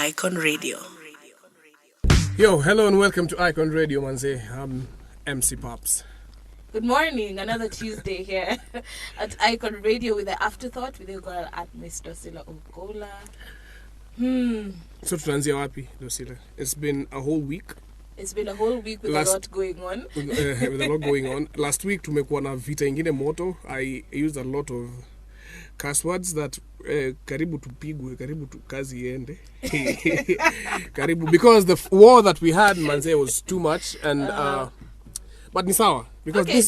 Icon Radio. Yo, hello and welcome to Icon Radio, manze. I'm MC Paps. Good morning, another Tuesday here at Icon Radio with the Afterthought with your girl at Miss Dorsila Ogolla. So tunaanzia wapi, Dorsila? It's been a whole week. It's been a whole week with a lot going on. With a lot going on. Last week tumekuwa na vita ingine moto. I used a lot of curse words that karibu tupigwe, karibu kazi iende. Karibu, because the war that we had, manze, was too much, and but ni sawa, because okay.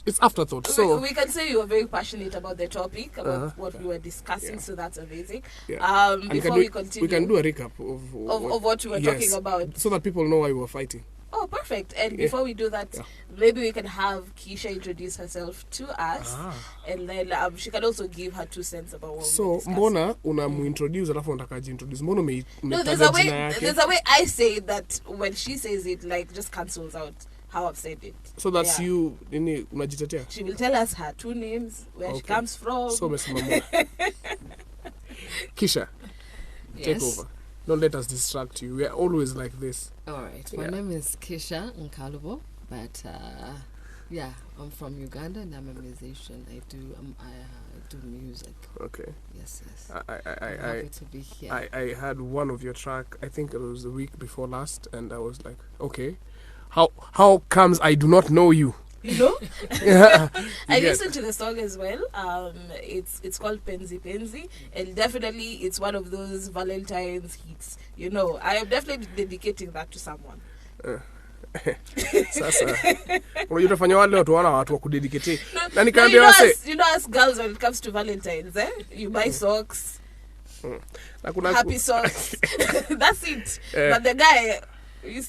It's afterthought. So we can say you were very passionate about the topic, about what we were discussing, so that's amazing. Yeah. Before we continue, we can do a recap of what we were talking about, so that people know why we were fighting. Oh, perfect. And before we do that, maybe we can have Keisha introduce herself to us, and then she can also give her 2 cents about what so we're discussing. Mbona unamuintroduce alafu unataka jintroduce? Mbona No, there's a way I say that when she says it, like, just cancels out how I've said it. So that's you unajitetea. She will tell us her 2 names, where she comes from. So umesema mbona. Kisha, take over. Don't let us distract you. We are always like this. All right. My name is Keisha Nkalubo, but I'm from Uganda and I'm a musician. I do music. Okay. Yes. I'm happy to be here. I had one of your track. I think it was the week before last, and I was like, okay, how comes I do not know you? You know? I listened to the song as well. It's called Penzi Penzi, and definitely it's one of those Valentine's hits. You know, I am definitely dedicating that to someone. Sasa unajua wale watu wana watu wa kudedicate. Na nikaambia wase, you know us girls, when it comes to Valentine's, you buy socks. Happy socks. That's it. But the guy,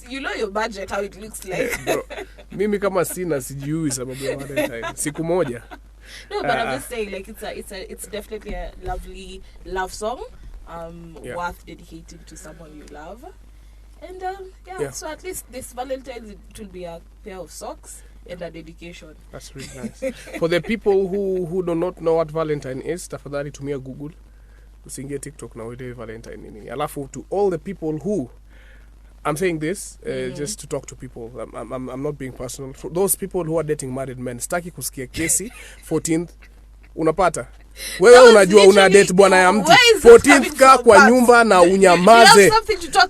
you know your budget, how it looks like. Bro, mimi kama sijui sababu ya Valentine. Siku moja. No, but I'm just saying, like, it's definitely a lovely love song, worth dedicating to someone you love. And so at least this Valentine's, it will be a pair of socks and a dedication. That's really nice. For the people who do not know what Valentine is, tafadhali tumia Google. Usiingie TikTok na uelewe Valentine nini. Alafu to all the people who, I'm saying this just to talk to people. I'm not being personal. For those people who are dating married men, staki kusikia kesi 14th unapata. Wewe unajua una date bwana ya mtu 14th ka kwa nyumba na unyamaze.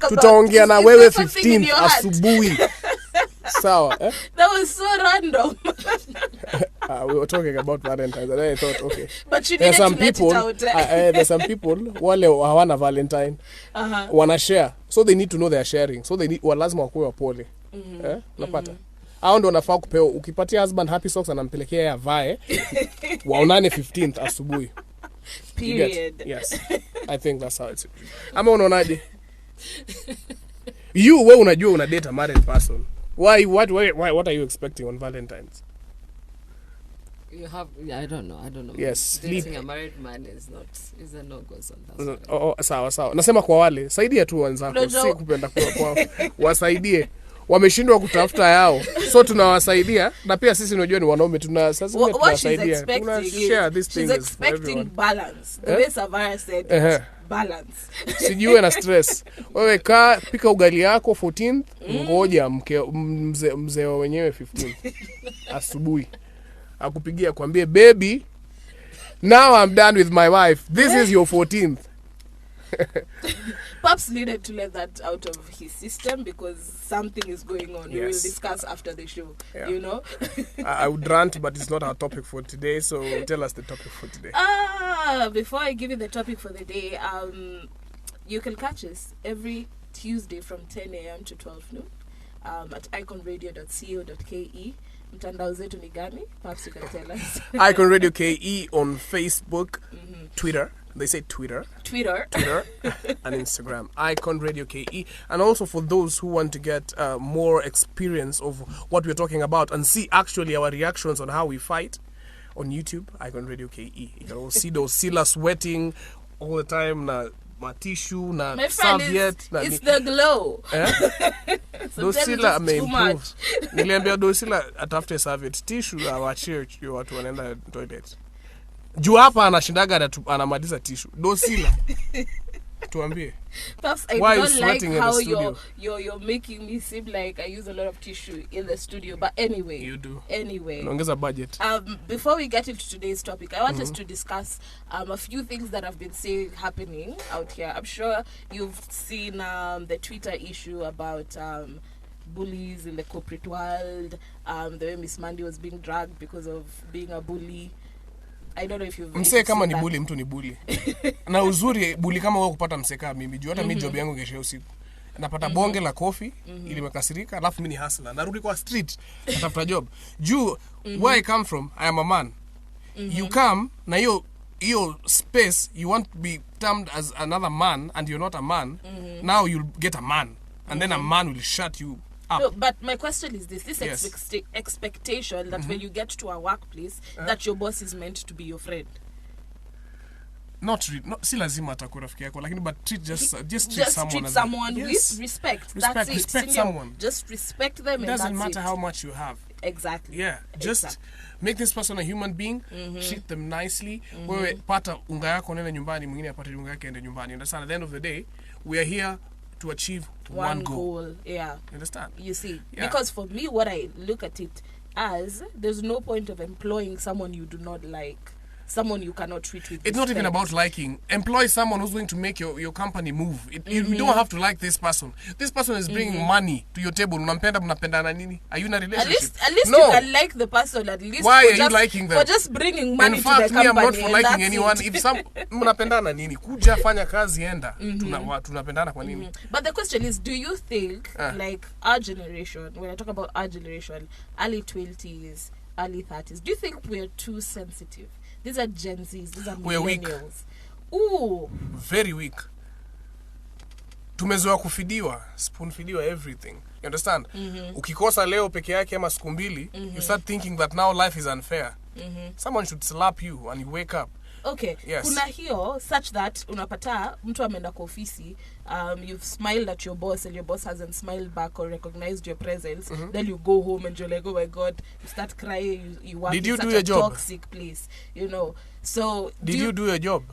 Tutaongea na wewe 15th asubuhi. Sawa, That was so random. We were talking about Valentine's and I thought, okay. But you needed to let it out. There's some people wale hawana Valentine. Wana share. So they need to know they are sharing. So they need lazima wakuwe wapole. Unapata? Hao ndio wanafaa kupewa. Ukipatia husband happy socks anampelekea ya vae. Waonane 15th asubuhi. Period. Yes. I think that's how it's. Ama unaonaje? Wewe unajua una date a married person. Why what are you expecting on Valentine's? You have I don't know. Yes, dating a married man is a no-go zone. Sawa. Nasema kwa wale, saidia tu wenzako, si kupenda kwa wasaidie. Wameshindwa kutafuta yao. So tunawasaidia na pia sisi unajua ni wanaume tunawasaidia. Tuna share these things. She's expecting balance. The way Savara said balance. Sijiwe na stress. Wewe pika ugali yako 14th, ngoja mzee wa wenyewe 15th asubuhi. Akupigia kwambie baby, now I'm done with my wife. This is your 14th. Paps needed to let that out of his system because something is going on. Yes. We will discuss after the show, you know. I would rant, but it's not our topic for today, so tell us the topic for today. Before I give you the topic for the day, you can catch us every Tuesday from 10 a.m. to 12 noon at iconradio.co.ke. Mtandao zetu ni gani? Perhaps you can tell us. Icon Radio KE on Facebook, Twitter. They say Twitter and Instagram. Icon Radio KE. And also for those who want to get more experience of what we're talking about and see actually our reactions on how we fight, on YouTube, Icon Radio KE. You can all see Dorsila sweating all the time. My tissue, my Soviet. It's the glow. Dorsila ameimprove. Niliambia Dorsila atafute Soviet tissue awachie watu wanaenda toilet. Juu hapa anashindaga anamaliza tissue. Dorsila. Tuambie. Perhaps I Why are you don't like sweating in the how studio? you're making me seem like I use a lot of tissue in the studio. But anyway. You do. Anyway. Unaongeza budget. Before we get into today's topic, I want us to discuss a few things that have been happening out here. I'm sure you've seen the Twitter issue about bullies in the corporate world, the way Miss Mandy was being dragged because of being a bully. I don't know if you've msee kama ni bully, mtu ni bully. Na uzuri bully kama wewe kupata msee kama mimi, juu hata mimi job yangu kesho usiku. Napata bonge la coffee ili nimekasirika, alafu mimi ni hustler. Narudi kwa street, natafuta job. Juu where I come from, I am a man. You come na hiyo space, you want to be termed as another man and you're not a man. Now you'll get a man and then a man will shut you up. No, but my question is this expectation that when you get to a workplace that your boss is meant to be your friend. Not si lazima atakuwa rafiki yako, lakini but just treat someone with respect. That's it. Respect someone. Just respect them. It doesn't matter how much you have. Exactly. Yeah, just make this person a human being, treat them nicely. Wewe pata unga yako nenda nyumbani, mwingine apate unga yake ende nyumbani. Understand? At the end of the day, we are here to achieve one goal. Yeah. Understand? You see, yeah. Because for me, what I look at it as, there's no point of employing someone you do not like, someone you cannot treat with It's not even about liking. Employ someone who's going to make your company move. You don't have to like this person. This person is bringing money to your table. Mnapendana nini? Are you in a relationship? At least no. You can like the person at least. Why are you liking them? For just bringing money in fact, to the company. I'm not for liking anyone. It. If some mnapendana nini? Kuja fanya kazi enda. Tunapendana kwa nini? But the question is, do you think like our generation, when I talk about our generation, early 20s, early 30s, do you think we're too sensitive? These are Gen Zs, these are millennials. We're weak. Ooh. Very weak. Tumezoea kufidiwa, spoon fidiwa everything. You understand? Ukikosa leo peke yake ama siku mbili, you start thinking that now life is unfair. Someone should slap you and you wake up. Okay. Yes. Kuna hiyo such that unapata mtu ameenda kwa ofisi, you've smiled at your boss and your boss hasn't smiled back or recognized your presence. Then you go home and you're like, oh my God, you start crying, you work Did in you such do your a job? toxic place, you know. So Did you do your job?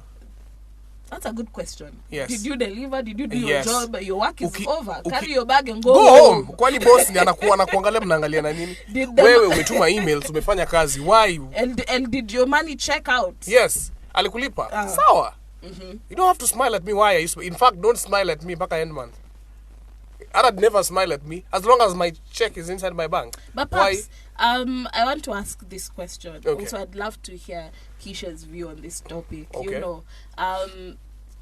That's a good question. Yes. Did you deliver? Did you do your Yes. job? Your work is over. Okay. Carry your bag and go home. Kwani boss ni anakuangalia mnaangalia na nini? Wewe umetuma emails, umefanya kazi. Why? And did your money check out? Yes. Alikulipa. Sawa. You don't have to smile at me. Why are you in fact, don't smile at me mpaka end month. I'd never smile at me as long as my check is inside my bank. But Paps, I want to ask this question. Okay. Also, I'd love to hear Keisha's view on this topic. Okay. You know,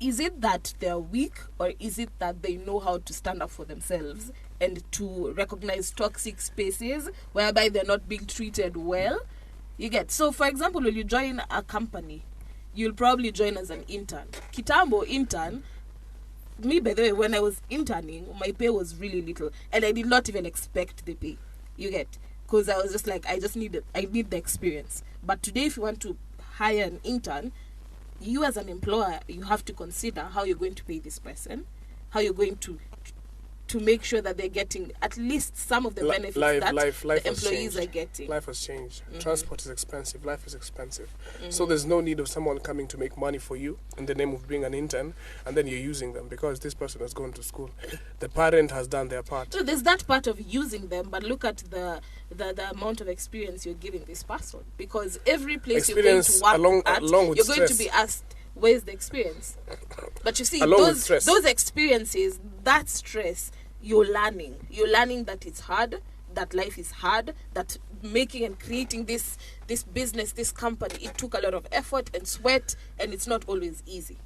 is it that they're weak, or is it that they know how to stand up for themselves and to recognize toxic spaces whereby they're not being treated well? You get. So, for example, when you join a company, you'll probably join as an intern. Kitambo intern. Me, by the way, when I was interning, my pay was really little, and I did not even expect the pay. You get, because I was just like, I need the experience. But today, if you want to hire an intern, you as an employer, you have to consider how you're going to pay this person, how you're going to make sure that they're getting at least some of the benefits that the employees are getting. Life has changed. Transport is expensive. Life is expensive. So there's no need of someone coming to make money for you in the name of being an intern, and then you're using them because this person has gone to school. The parent has done their part. So there's that part of using them, but look at the amount of experience you're giving this person, because every place you're going to work you're going to be asked, where's the experience? But you see, those experiences, that stress, you're learning that it's hard, that life is hard, that making and creating this business, this company, it took a lot of effort and sweat, and it's not always easy.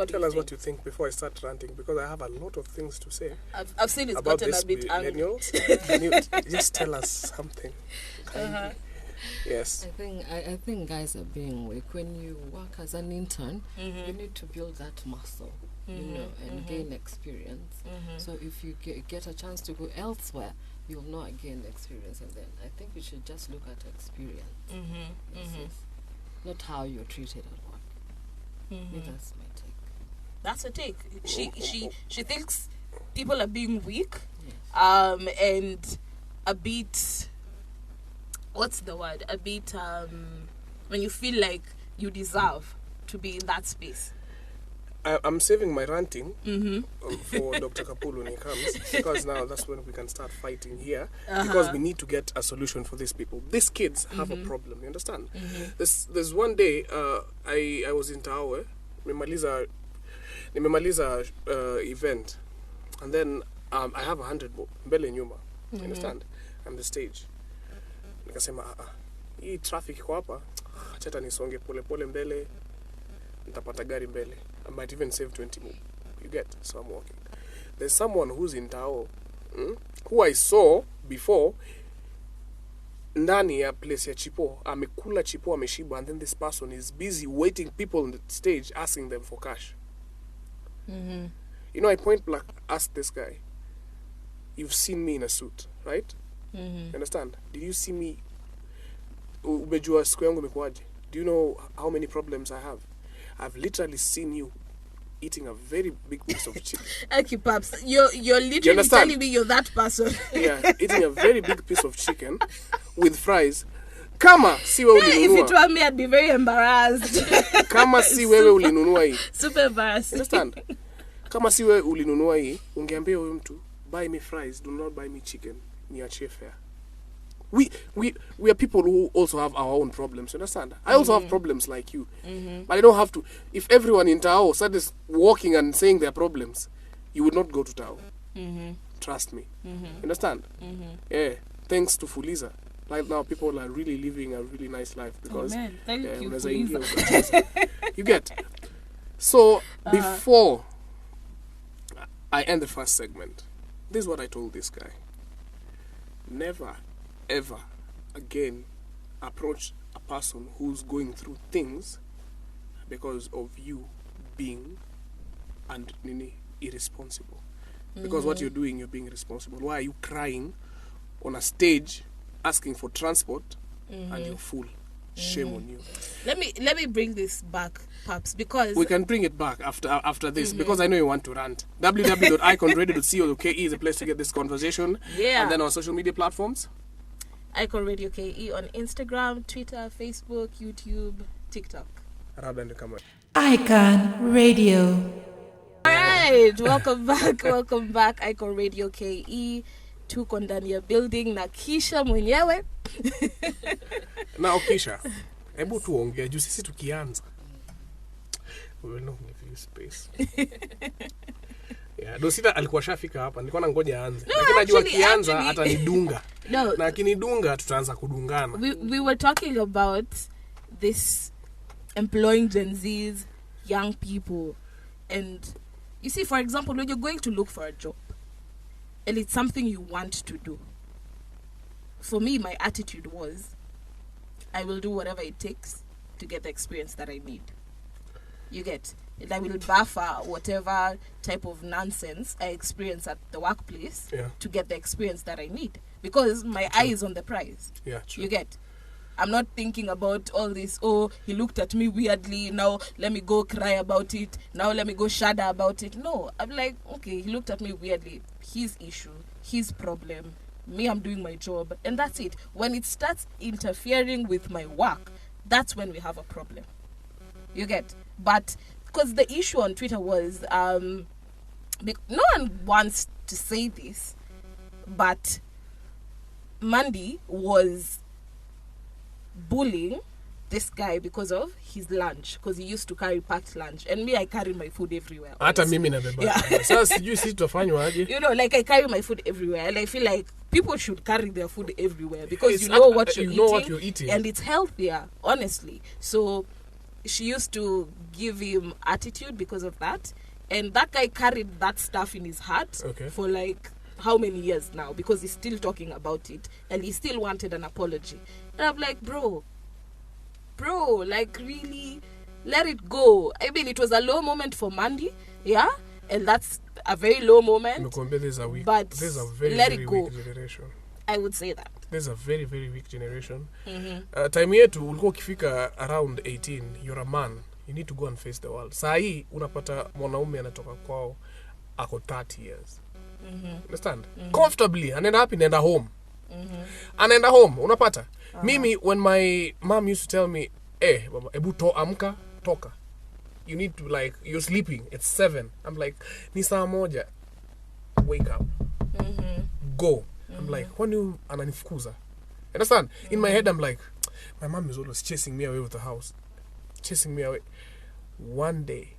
Tell us what you think before I start ranting, because I have a lot of things to say. I've seen it's about gotten a bit angry. Can you just tell us something? Yes. I think guys are being weak. When you work as an intern, you need to build that muscle, you know, and gain experience. So if you get a chance to go elsewhere, you'll not gain experience, and then I think you should just look at experience. Not how you're treated at work. That's my take. That's a take. She thinks people are being weak, and a bit. What's the word? A bit. When you feel like you deserve to be in that space. I'm saving my ranting for Dr. Kapulu when he comes, because now that's when we can start fighting here, because we need to get a solution for these people. These kids have a problem, you understand? There's one day I was in Tawe, nimemaliza event, and then I have 100 mbele nyuma, you understand? I'm the stage. Nikasema hii traffic iko hapa, acha nisonge pole pole mbele, nitapata gari mbele. I might even save 20 more. You get? So I'm walking. There's someone who's in Tao, who I saw before ndani ya place ya chipo, amekula chipo ameshiba, and then this person is busy waiting people on the stage asking them for cash. You know, I point blank asked this guy, you've seen me in a suit, right? You understand? Did you see me? Umejua siku yangu imekuaje? Do you know how many problems I have? I've literally seen you eating a very big piece of chicken. Okay, Paps, you're literally telling me you're that person. Yeah, eating a very big piece of chicken with fries. Kama si wewe ulinunua. If it were me, I'd be very embarrassed. Kama si wewe ulinunua hii. Super embarrassed. Understand? Kama si wewe ulinunua hii, ungeambia huyo mtu, buy me fries, do not buy me chicken. Niachie fare. We are people who also have our own problems, you understand? I also have problems like you. But I don't have to. If everyone in Tao started walking and saying their problems, you would not go to Tao. Trust me. Understand? Yeah. Thanks to Fuliza. Right now, people are really living a really nice life because Thank you, Fuliza. You get. So, before I end the first segment, this is what I told this guy. Never ever again approach a person who's going through things because of you being irresponsible. Because what you're doing, you're being irresponsible. Why are you crying on a stage asking for transport and you're full? Shame on you. Let me bring this back, Paps, because we can bring it back after this, because I know you want to rant. www.iconradio.co.ke is a place to get this conversation. Yeah. And then on social media platforms, Icon Radio KE on Instagram, Twitter, Facebook, YouTube, TikTok. Icon Radio. Alright, welcome back, Icon Radio KE. Tuko ndani ya building na Keisha mwenyewe. Now Keisha, hebu tuongee juu sisi tukianza. We will not give you space. Yeah, Dorsila alikuwa shafika hapa, nilikuwa nangoja aanze. Lakini najua kianza atanidunga. No. Na akinidunga tutaanza kudungana. We were talking about this employing Gen Z's, young people. And you see, for example, when you're going to look for a job and it's something you want to do. For me, my attitude was, I will do whatever it takes to get the experience that I need. You get? And I will buffer whatever type of nonsense I experience at the workplace to get the experience that I need. Because my eye is on the prize. Yeah, true. You get? I'm not thinking about all this, oh, he looked at me weirdly, now let me go cry about it, now let me go shudder about it. No, I'm like, okay, he looked at me weirdly, his issue, his problem, me, I'm doing my job, and that's it. When it starts interfering with my work, that's when we have a problem. You get? But, because the issue on Twitter was, no one wants to say this, but Mandy was bullying this guy because of his lunch, because he used to carry packed lunch, and me, I carry my food everywhere. Hata mimi na beba. Sasa sijui sisi tutafanywa aje. You know, like I carry my food everywhere, and I feel like people should carry their food everywhere because you know what you're eating, and it's healthier, honestly. So she used to give him attitude because of that, and that guy carried that stuff in his heart for like how many years now, because he's still talking about it and he still wanted an apology. And I'm like, bro, like really let it go. I mean, it was a low moment for Mandy, yeah, and that's a very low moment, but there's a very, let it go. Weak generation. I would say that there's a very, very weak generation. Time yetu ulikuwa ukifika around 18, you're a man, you need to go and face the world. Saa hii unapata mwanaume anatoka kwao ako 30 years. Understand? Comfortably, anaenda home. Anaenda home, unapata. Mimi, when my mom used to tell me, baba, ebu amka, toka. you need to, like, you're sleeping. It's 7. I'm like, ni saa moja. Wake up. Go. I'm like, when you ananifukuza. Understand? In my head, I'm like, my mom is always chasing me away with the house. Chasing me away. One day,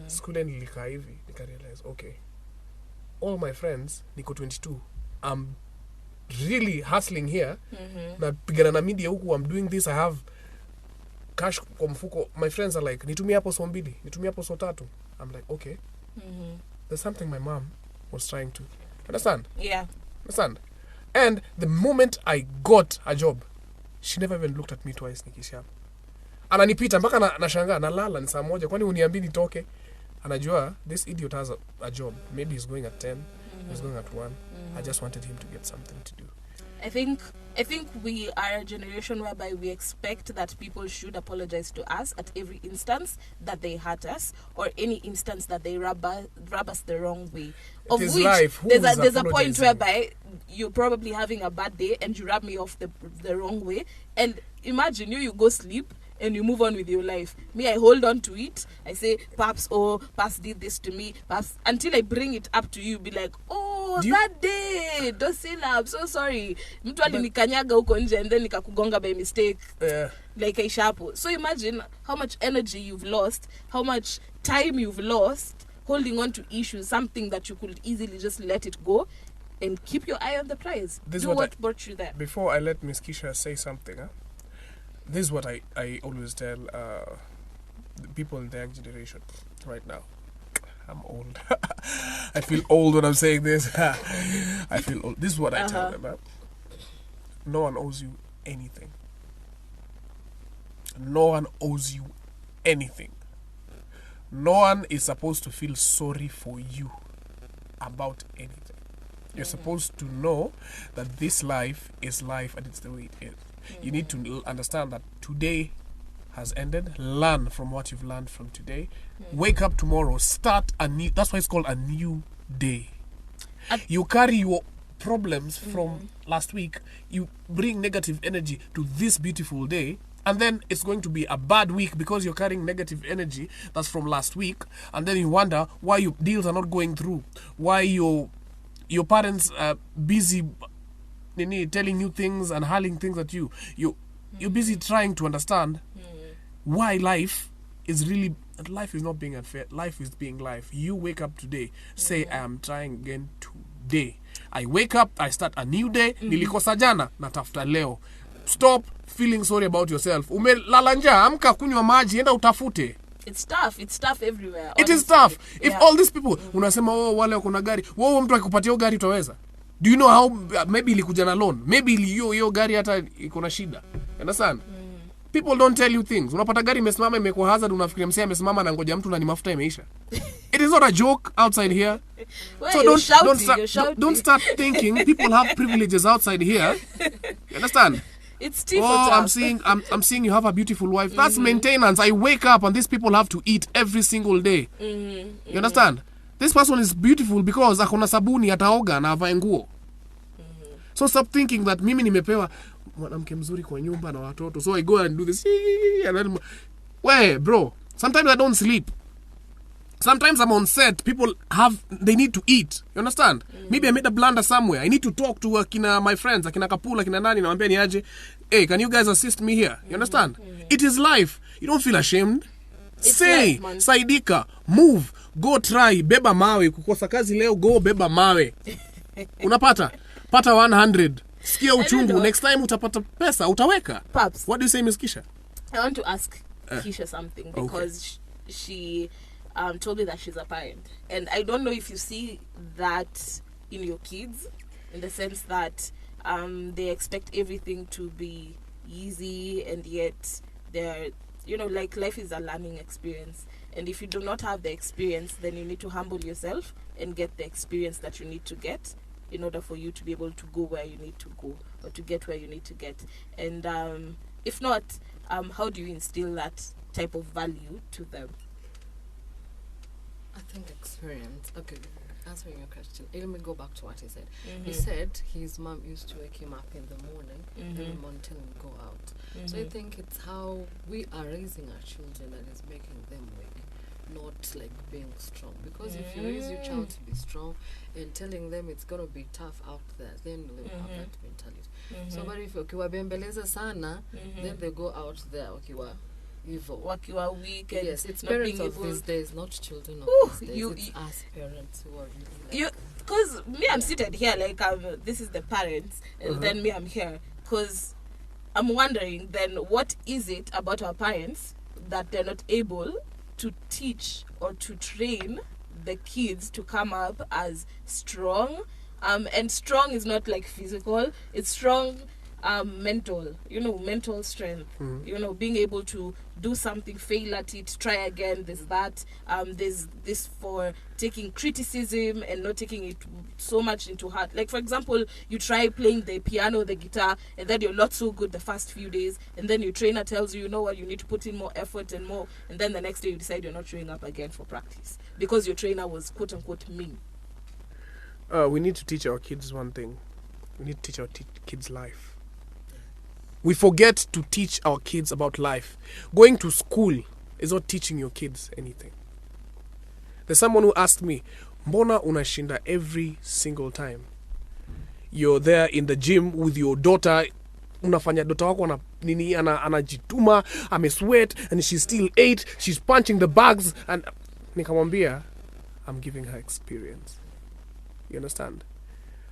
school nilikaa hivi, nika realize, okay, all my friends, niko 22, I'm really hustling here. Napigana na media huku, I'm doing this, I have cash kwa mfuko. My friends are like, nitumie hapo so 2, nitumie hapo so 3. I'm like, okay, there's something my mom was trying to. Understand? Yeah. Understand? And the moment I got a job, she never even looked at me twice, nikisha. Ananipita mpaka nashangaa, nalala ni saa moja, kwani uniambii nitoke? Anajua this idiot has a job. Maybe he's going at 10, he's going at 1. I just wanted him to get something to do. I think we are a generation whereby we expect that people should apologize to us at every instance that they hurt us, or any instance that they rub us the wrong way. Of which life. There's a point whereby you're probably having a bad day and you rub me off the wrong way, and imagine you go sleep and you move on with your life. Me, I hold on to it. I say, Paps did this to me. Paps, until I bring it up to you, be like, oh, that day, Dorsila, I'm so sorry. Mtu alinikanyaga huko nje and then nikakugonga by mistake. Yeah. Like Keisha hapo. So imagine how much energy you've lost, how much time you've lost holding on to issues, something that you could easily just let it go and keep your eye on the prize. Do what brought you there. Before I let Miss Keisha say something, this is what I always tell the people in the young generation right now. I'm old. I feel old when I'm saying this. I feel old. This is what I tell them. No one owes you anything. No one owes you anything. No one is supposed to feel sorry for you about anything. You're supposed to know that this life is life and it's the way it is. You need to understand that today has ended. Learn from what you've learned from today. Wake up tomorrow. Start a new... That's why it's called a new day. You carry your problems from last week. You bring negative energy to this beautiful day. And then it's going to be a bad week because you're carrying negative energy that's from last week. And then you wonder why your deals are not going through. Why your parents are busy telling you things and hurling things at you. You're busy trying to understand why life is not being unfair. Life is being life. You wake up today, say I am trying again today. I wake up, I start a new day. Nilikosa jana, natafuta leo. Stop feeling sorry about yourself. Umelala njaa, amka kunywa maji, enda utafute. It's tough everywhere. It is tough. If all these people, unasema wale wako na gari, mtu akikupatia gari utaweza. Do you know how maybe ilikuja na loan? Maybe hiyo gari hata iko na shida. Understand? People don't tell you things. Unapata gari imesimama imekuwa hazard, unafikiria msee amesimama na ngoja mtu na ni mafuta imeisha. It is not a joke outside here. Well, so don't start thinking people have privileges outside here. You understand? It's tough. I'm seeing you have a beautiful wife. That's maintenance. I wake up and these people have to eat every single day. You understand? This person is beautiful because akona sabuni ataoga na avae nguo. So stop thinking that mimi nimepewa mwanamke mzuri kwa nyumba na watoto, so I go and do this. And then, where, bro? Sometimes I don't sleep. Sometimes I'm on set. People they need to eat. You understand? Maybe I made a blunder somewhere. I need to talk to my friends, akina Kapula, akina nani, naambia ni aje. Hey, can you guys assist me here? You understand? It is life. You don't feel ashamed. Say, life, saidika, move, go try, beba mawe, kukosa kazi leo, go beba mawe. Unapata? Pata 100. Sikia uchungu, next time utapata pesa, utaweka. Paps. What do you say, Miss Keisha? I want to ask Keisha something because she told me that she's a parent. And I don't know if you see that in your kids, in the sense that they expect everything to be easy, and yet they're, like life is a learning experience. And if you do not have the experience, then you need to humble yourself and get the experience that you need to get in order for you to be able to go where you need to go, or to get where you need to get. And if not, how do you instill that type of value to them? I think experience. Okay, answering your question, let me go back to what he said. He said his mom used to wake him up in the morning and tell him go out. So I think it's how we are raising our children that is making them wake. not like being strong. Because if you raise your child to be strong and telling them it's gonna be tough out there, then they'll have that mentality. So but if ukiwa bembeleza sana, then they go out there ukiwa evil. Wakiwa weak and yes, it's not parents being of able. these days, not children of these days. It's us parents who are really like because me, I'm seated here like this is the parents, and then me, I'm here because I'm wondering then what is it about our parents that they're not able to teach or to train the kids to come up as strong, and strong is not like physical, it's strong mental, mental strength, being able to do something, fail at it, try again. There's that, there's this for taking criticism and not taking it so much into heart. Like for example, you try playing the piano, the guitar, and then you're not so good the first few days, and then your trainer tells you, you know what, you need to put in more effort and more, and then the next day you decide you're not showing up again for practice because your trainer was quote unquote mean. We need to teach our kids one thing. We need to teach our kids life. We forget to teach our kids about life. Going to school is not teaching your kids anything. There's someone who asked me, mbona unashinda every single time? You're there in the gym with your daughter, unafanya daughter wako anajituma, amesweat, and she's still 8, she's punching the bags, and nikamwambia, I'm giving her experience. You understand?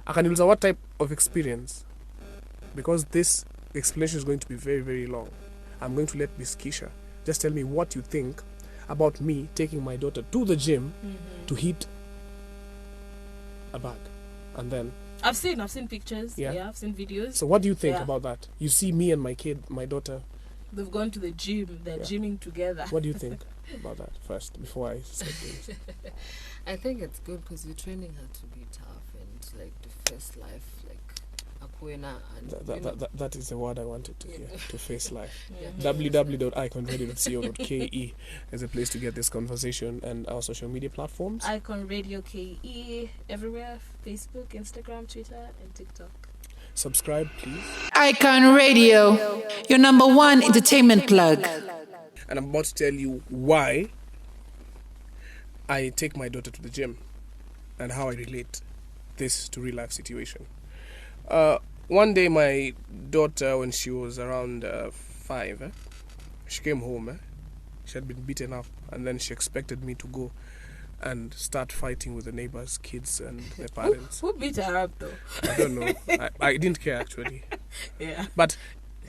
Akaniuliza what type of experience? Because this explanation is going to be very, very long. I'm going to let Miss Keisha just tell me what you think about me taking my daughter to the gym to hit a bag. And then I've seen pictures. Yeah, I've seen videos. So what do you think about that? You see me and my daughter. They've gone to the gym. They're gymming together. What do you think about that first, before I say things? I think it's good because you're training her to be tough and like to face life, like Akwena and that is the word I wanted to hear. To face life. www.iconradio.co.ke is a place to get this conversation, and our social media platforms. Icon Radio KE everywhere: Facebook, Instagram, Twitter, and TikTok. Subscribe, please. Icon Radio, your number one entertainment plug. And I'm about to tell you why I take my daughter to the gym and how I relate this to real life situation. One day my daughter, when she was around 5, she came home. She had been beaten up, and then she expected me to go and start fighting with the neighbors' kids and their parents. Who beat her up though? I don't know. I didn't care actually. Yeah. But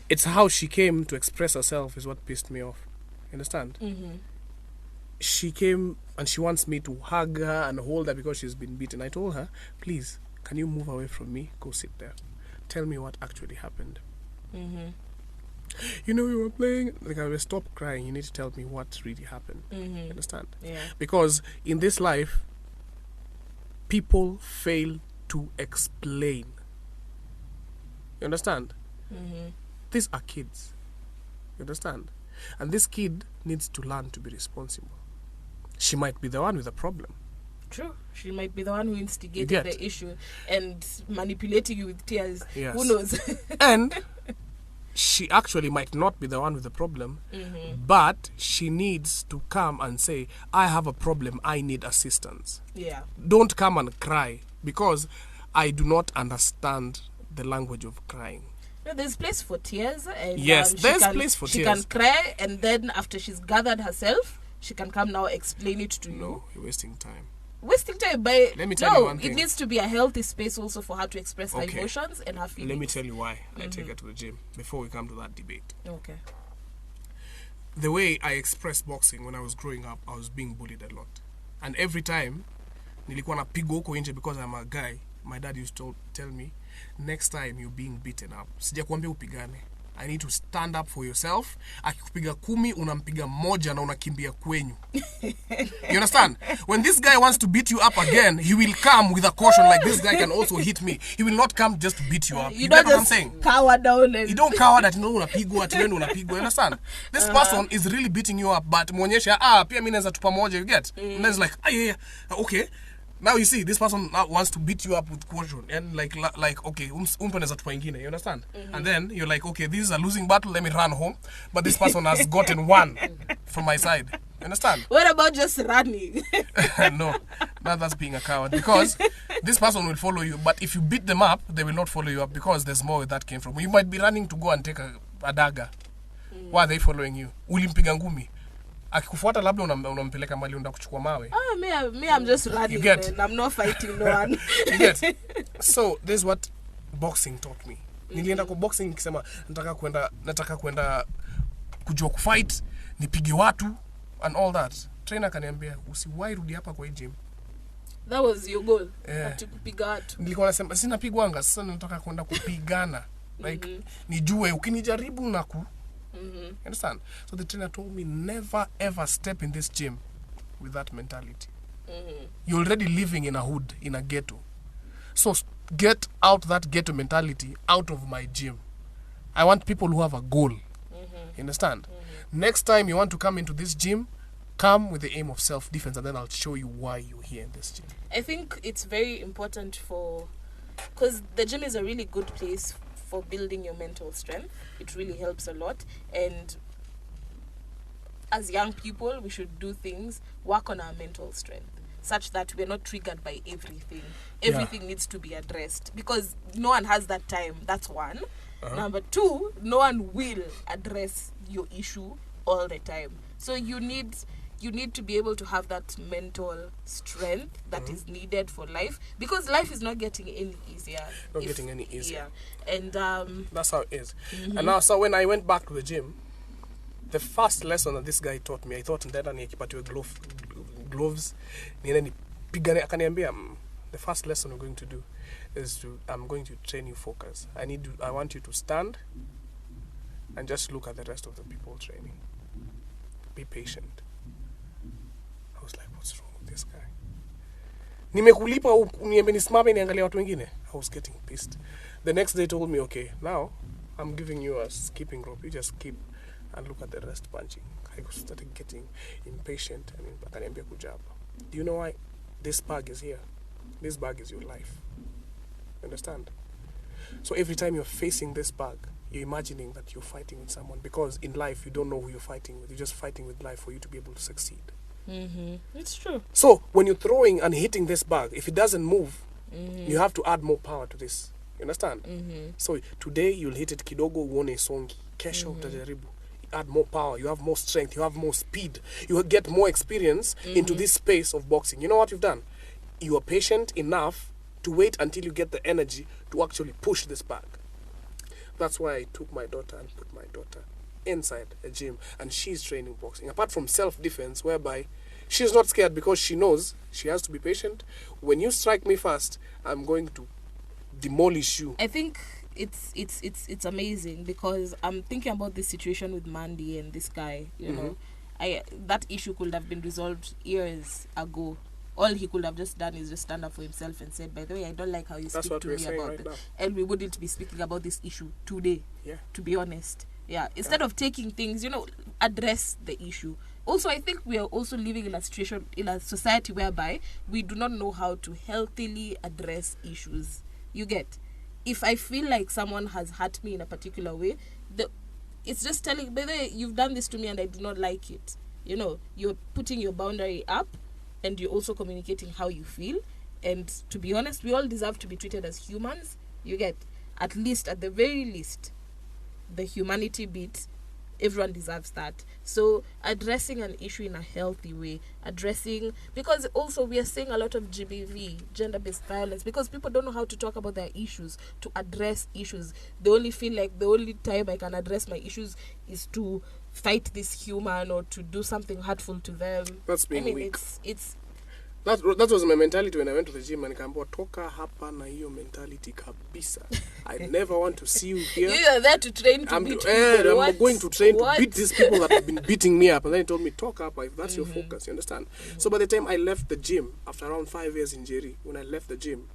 it's how she came to express herself is what pissed me off. Understand? Mm-hmm. She came and she wants me to hug her and hold her because she's been beaten. I told her, please, can you move away from me? Go sit there. Tell me what actually happened. Mm-hmm. You know, we were playing. Like, I will stop crying. You need to tell me what really happened. Mm-hmm. Understand? Yeah. Because in this life, people fail to explain. You understand? Mm-hmm. These are kids. You understand? And this kid needs to learn to be responsible. She might be the one with the problem. True. She might be the one who instigated the issue and manipulating you with tears. Yes. Who knows? And she actually might not be the one with the problem, but she needs to come and say, I have a problem, I need assistance. Yeah. Don't come and cry, because I do not understand the language of crying. No, there's place for tears. And, yes, there's place for tears. She can cry, and then after she's gathered herself, she can come now explain it to you. No, you're wasting time. Wasting time, but let me tell you one thing. It needs to be a healthy space also for her to express her emotions and her feelings. Let me tell you why I take her to the gym before we come to that debate. Okay. The way I expressed boxing when I was growing up, I was being bullied a lot. And every time, nilikuwa napigwa huko nje because I'm a guy, my dad used to tell me, next time you're being beaten up, sijakwambia upigane. I need to stand up for yourself. Akikupiga 10, unampiga 1 na unakimbia kwenyu. You understand? When this guy wants to beat you up again, he will come with a caution like this guy can also hit me. He will not come just to beat you up. You don't what I'm saying? Cower down. You don't cower that unapigwa ati wewe unapigwa. You understand? This person is really beating you up, but muonyesha pia mimi naweza tupa moja, you get? And then it's like, yeah, okay. Now you see, this person now wants to beat you up with caution and like okay, unaweza tupa ingine, you understand? And then you're like, okay, this is a losing battle, let me run home. But this person has gotten one from my side. Understand? What about just running? No, that's being a coward. Because this person will follow you, but if you beat them up, they will not follow you up because there's more where that came from. You might be running to go and take a dagger. Why are they following you? Ulimpiga ngumi. Akikufuata labda unampeleka mali unataka kuchukua mawe. Me, I'm just running. You get? Man. I'm not fighting no one. You get? So, this is what boxing taught me. Nilienda kwa boxing nikisema nataka kwenda kujua kufight, nipige watu and all that. Trainer kaniambia usiwahi rudi hapa kwa gym. That was your goal. Ati kupiga watu. Nilikuwa nasema sina pigwanga, sasa nataka kwenda kupigana. Like nijue ukinijaribu na understand? So the trainer told me never ever step in this gym with that mentality. You're already living in a hood, in a ghetto. So get out that ghetto mentality out of my gym. I want people who have a goal. You understand? Next time you want to come into this gym, come with the aim of self-defense, and then I'll show you why you're here in this gym. I think it's very important because the gym is a really good place for building your mental strength. It really helps a lot. And as young people, we should do things, work on our mental strength, such that we're not triggered by everything. Everything needs to be addressed because no one has that time. That's one. Number two, no one will address your issue all the time. So you need to be able to have that mental strength that is needed for life, because life is not getting any easier. Getting any easier. Yeah. And that's how it is. And now, so when I went back to the gym, the first lesson that this guy taught me, I thought ndenda nikipatiwe gloves, niende nipigane. Akaniambia, the first lesson we're going to do is I'm going to train you focus. I want you to stand and just look at the rest of the people training. Be patient. I was like, what's wrong with this guy? Nimekulipa niambe nisimame niangalia watu wengine. I was getting pissed. The next day told me, okay, now I'm giving you a skipping rope. You just keep and look at the rest punching. I started getting impatient. Akaniambia kuja hapa. Do you know why this bag is here? This bag is your life. Understand? So every time you're facing this bag, you're imagining that you're fighting with someone, because in life you don't know who you're fighting with. You're just fighting with life for you to be able to succeed. It's true. So when you're throwing and hitting this bag, if it doesn't move, you have to add more power to this. You understand? So today you'll hit it kidogo uone songi. Kesho utajaribu. Add more power. You have more strength. You have more speed. You will get more experience into this space of boxing. You know what you've done? You are patient enough to wait until you get the energy to actually push this back. That's why I took my daughter and put my daughter inside a gym, and she's training boxing. Apart from self-defense, whereby she's not scared because she knows she has to be patient. When you strike me first, I'm going to demolish you. I think it's amazing, because I'm thinking about this situation with Mandy and this guy. You know, that issue could have been resolved years ago. All he could have just done is just stand up for himself and said, by the way, I don't like how you speak to me about it. And we wouldn't be speaking about this issue today, to be honest. Yeah, instead of taking things, address the issue. Also, I think we are also living in a society whereby we do not know how to healthily address issues. You get? If I feel like someone has hurt me in a particular way, it's just telling, by the way, you've done this to me and I do not like it. You're putting your boundary up, and you're also communicating how you feel. And to be honest, we all deserve to be treated as humans. You get? At the very least, the humanity bit, everyone deserves that. So addressing an issue in a healthy way, because also we are seeing a lot of GBV, gender-based violence, because people don't know how to talk about their issues, to address issues. They only feel like the only time I can address my issues is to fight this human or to do something hurtful to them. That's being weak. It's that was my mentality when I went to the gym, and nikaambiwa toka hapa na hiyo mentality kabisa. I never want to see you here. You are there to train to beat people. I'm going to train to beat these people that have been beating me up. And then he told me, talk up if that's your focus, you understand? So by the time I left the gym, after around 5 years in Jerry, when I left the gym,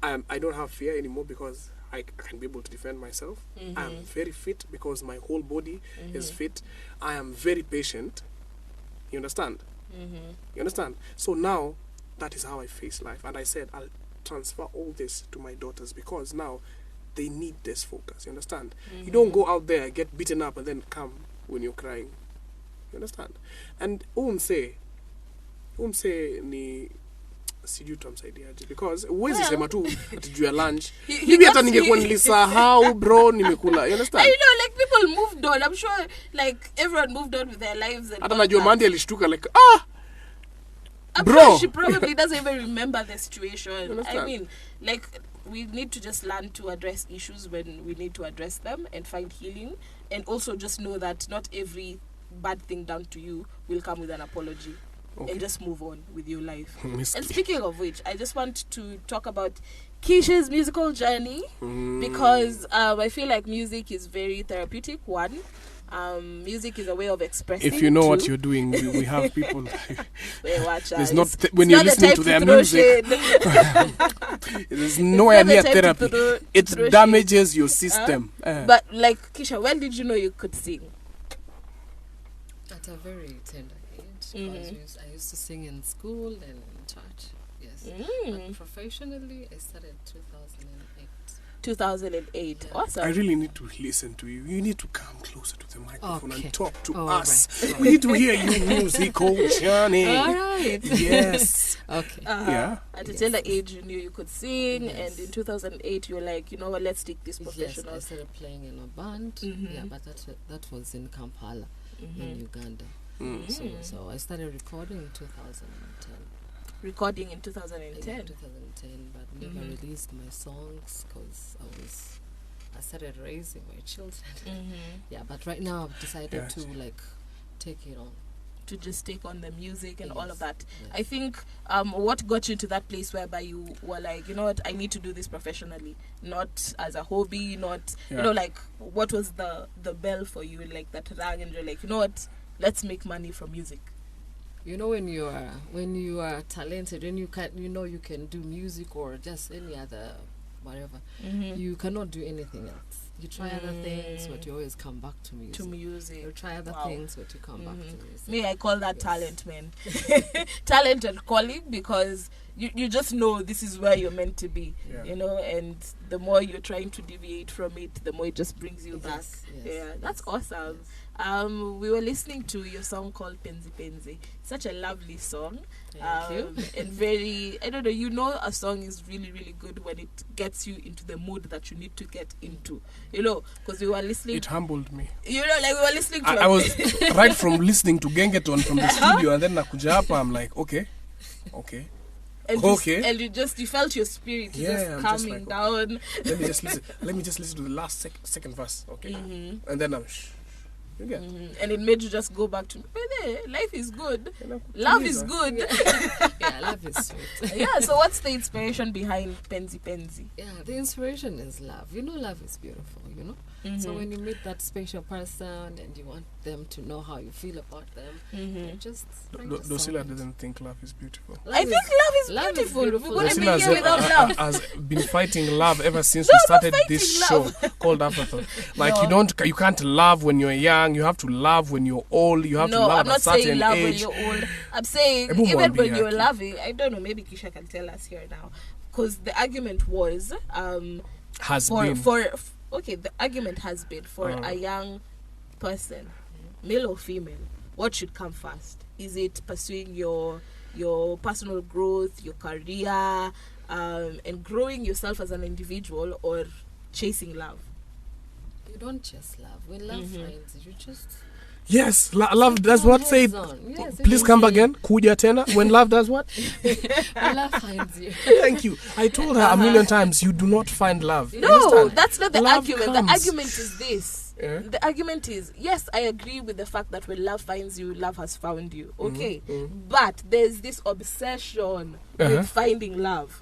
I don't have fear anymore, because I can be able to defend myself. I am very fit because my whole body is fit. I am very patient. You understand? You understand? So now, that is how I face life. And I said, I'll transfer all this to my daughters, because now they need this focus. You understand? You don't go out there, get beaten up, and then come when you're crying. You understand? And umse ni sijui tutamsaidiaje because huwezi sema tu ati juu ya lunch. Mimi hata ningekuwa nilisahau bro nimekula. You understand? I know, like people moved on. I'm sure like everyone moved on with their lives. And hata najua Mandy alishtuka like I'm bro. sure she probably doesn't even remember the situation. I mean, like, we need to just learn to address issues when we need to address them and find healing. And also just know that not every bad thing done to you will come with an apology. Okay. And just move on with your life. And speaking of which, I just want to talk about Keisha's musical journey. Because I feel like music is very therapeutic, one. Music is a way of expressing. If you know two. what you're doing, we have people. Watch out. There's not when you're listening to their music. There's nowhere near therapy. It damages your system. But like Keisha, when did you know you could sing? At a very tender age. I used to sing in school and in church. Yes. But professionally, I started 2008. 2008. Yeah. Awesome. I really need to listen to you. You need to come closer to the microphone and talk to All us. right. We need to hear your musical journey. All right. Yes. Okay. Yeah. At a tender age, you knew you could sing, and in 2008, you were like, you know what, let's take this professional. Yes, I started playing in a band. Yeah, but that was in Kampala, in Uganda. So I started recording in 2010. Recording in 2010. In 2010, but never released my songs because I started raising my children. Yeah, but right now I've decided to like take it on. To just take on the music and all of that. Yes. I think what got you to that place whereby you were like, you know what, I need to do this professionally, not as a hobby, not, you know, like, what was the bell for you, like, that rang and you're like, you know what, let's make money from music. You know, when you are talented, when you can do music or just any other whatever, you cannot do anything else. You try other things, but you always come back to music. You try other things, but you come back to music. Me, I call that talent, man. Talent and calling, because you just know this is where you're meant to be, you know, and the more you're trying to deviate from it, the more it just brings you back. Yeah, that's awesome. We were listening to your song called Penzi Penzi. Such a lovely song. Thank you. And very, I don't know, you know, a song is really, really good when it gets you into the mood that you need to get into. You know, because we were listening. It humbled me. You know, like we were listening to. I was right from listening to Gengeton from the studio, and then nakuja hapa, I'm like, okay. And you felt your spirit just calming like, down. Let me just listen to the last second verse, okay? And then I'm and it made you just go back to life is good, love is good. Yeah, love is sweet. Yeah, so what's the inspiration behind Penzi Penzi? Yeah, the inspiration is love. You know, love is beautiful, you know. So when you meet that special person and you want them to know how you feel about them, you just Dorsila doesn't think love is beautiful. I think love is beautiful. We wouldn't be here without love. Has been fighting love ever since we started this show called Afterthought. Like you can't love when you're young. You have to love when you're old. You have to love at a certain age. I'm not saying love when you're old. I'm saying even when you're loving. I don't know. Maybe Keisha can tell us here now, because the argument was the argument has been for a young person, male or female, what should come first? Is it pursuing your personal growth, your career, and growing yourself as an individual, or chasing love? You don't chase love. When love finds you, just... Yes, love does what? Say it. Yes, please come back again. Kuja tena. When love does what? When love finds you. Thank you. I told her a million times, you do not find love. No, that's not the love argument. Comes. The argument is this. Yeah? The argument is, yes, I agree with the fact that when love finds you, love has found you. Okay. But there's this obsession with finding love.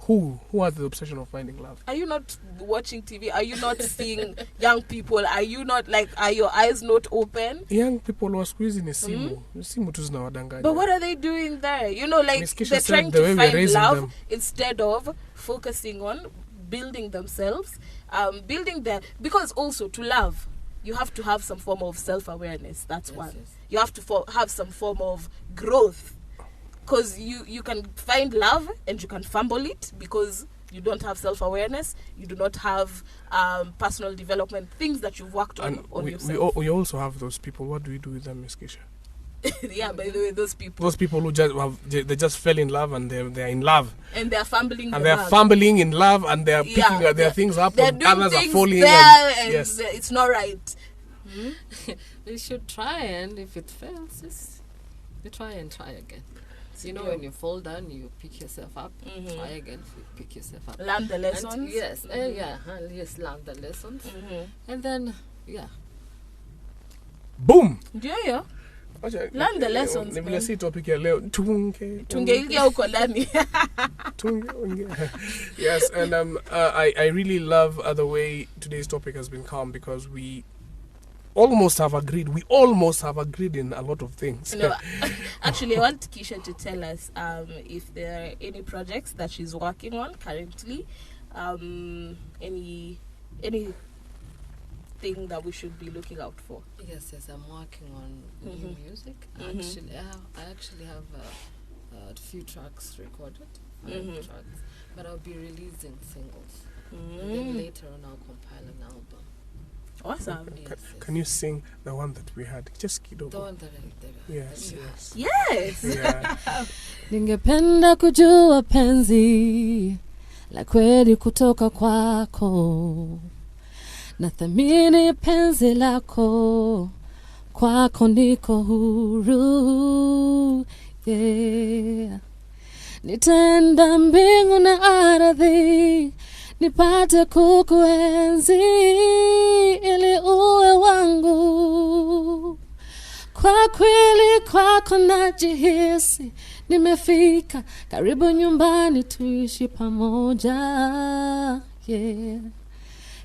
Who has the obsession of finding love? Are you not watching TV? Are you not seeing young people? Are you not are your eyes not open? Young people were squeezing simu. Simu tu zinawadanganya. But what are they doing there? You know, like they're trying the to find love them. Instead of focusing on building themselves, because also to love, you have to have some form of self-awareness. That's one. Yes. You have to have some form of growth. Because you can find love and you can fumble it because you don't have self-awareness, you do not have personal development, things that you've worked on yourself. We also have those people. What do we do with them, Miss Keisha? Yeah, by the way, those people who just fell in love and they're in love and they're fumbling and they're fumbling in love and they're picking their things up and others are falling and yes, it's not right. We should try, and if it fails, you try again. So, when you fall down, you pick yourself up. Try again, pick yourself up. Learn the lessons. And yes, learn the lessons. And then boom. Yeah. Learn the lessons. Nimesikia topic ya leo tungeingia huko ndani. Yes, and I really love the way today's topic has been come, because we almost have agreed in a lot of things. Actually, I want Keisha to tell us if there are any projects that she's working on currently, any thing that we should be looking out for. Yes, I'm working on new music. I actually have a few tracks recorded, tracks, but I'll be releasing singles. And then later on, I'll compile an album. Awesome. Yes. Can you sing the one that we had? Just kidogo. The one that I did. Yes. Yes. Yeah. Ningependa kujua penzi la kweli kutoka kwako. Nathamini penzi lako, kwako niko huru. Yeah. Nitenda mbingu na ardhi, nipate kukuenzi ili uwe wangu. Kwa kweli kwako najihisi nimefika, karibu nyumbani tuishi pamoja. Yeah.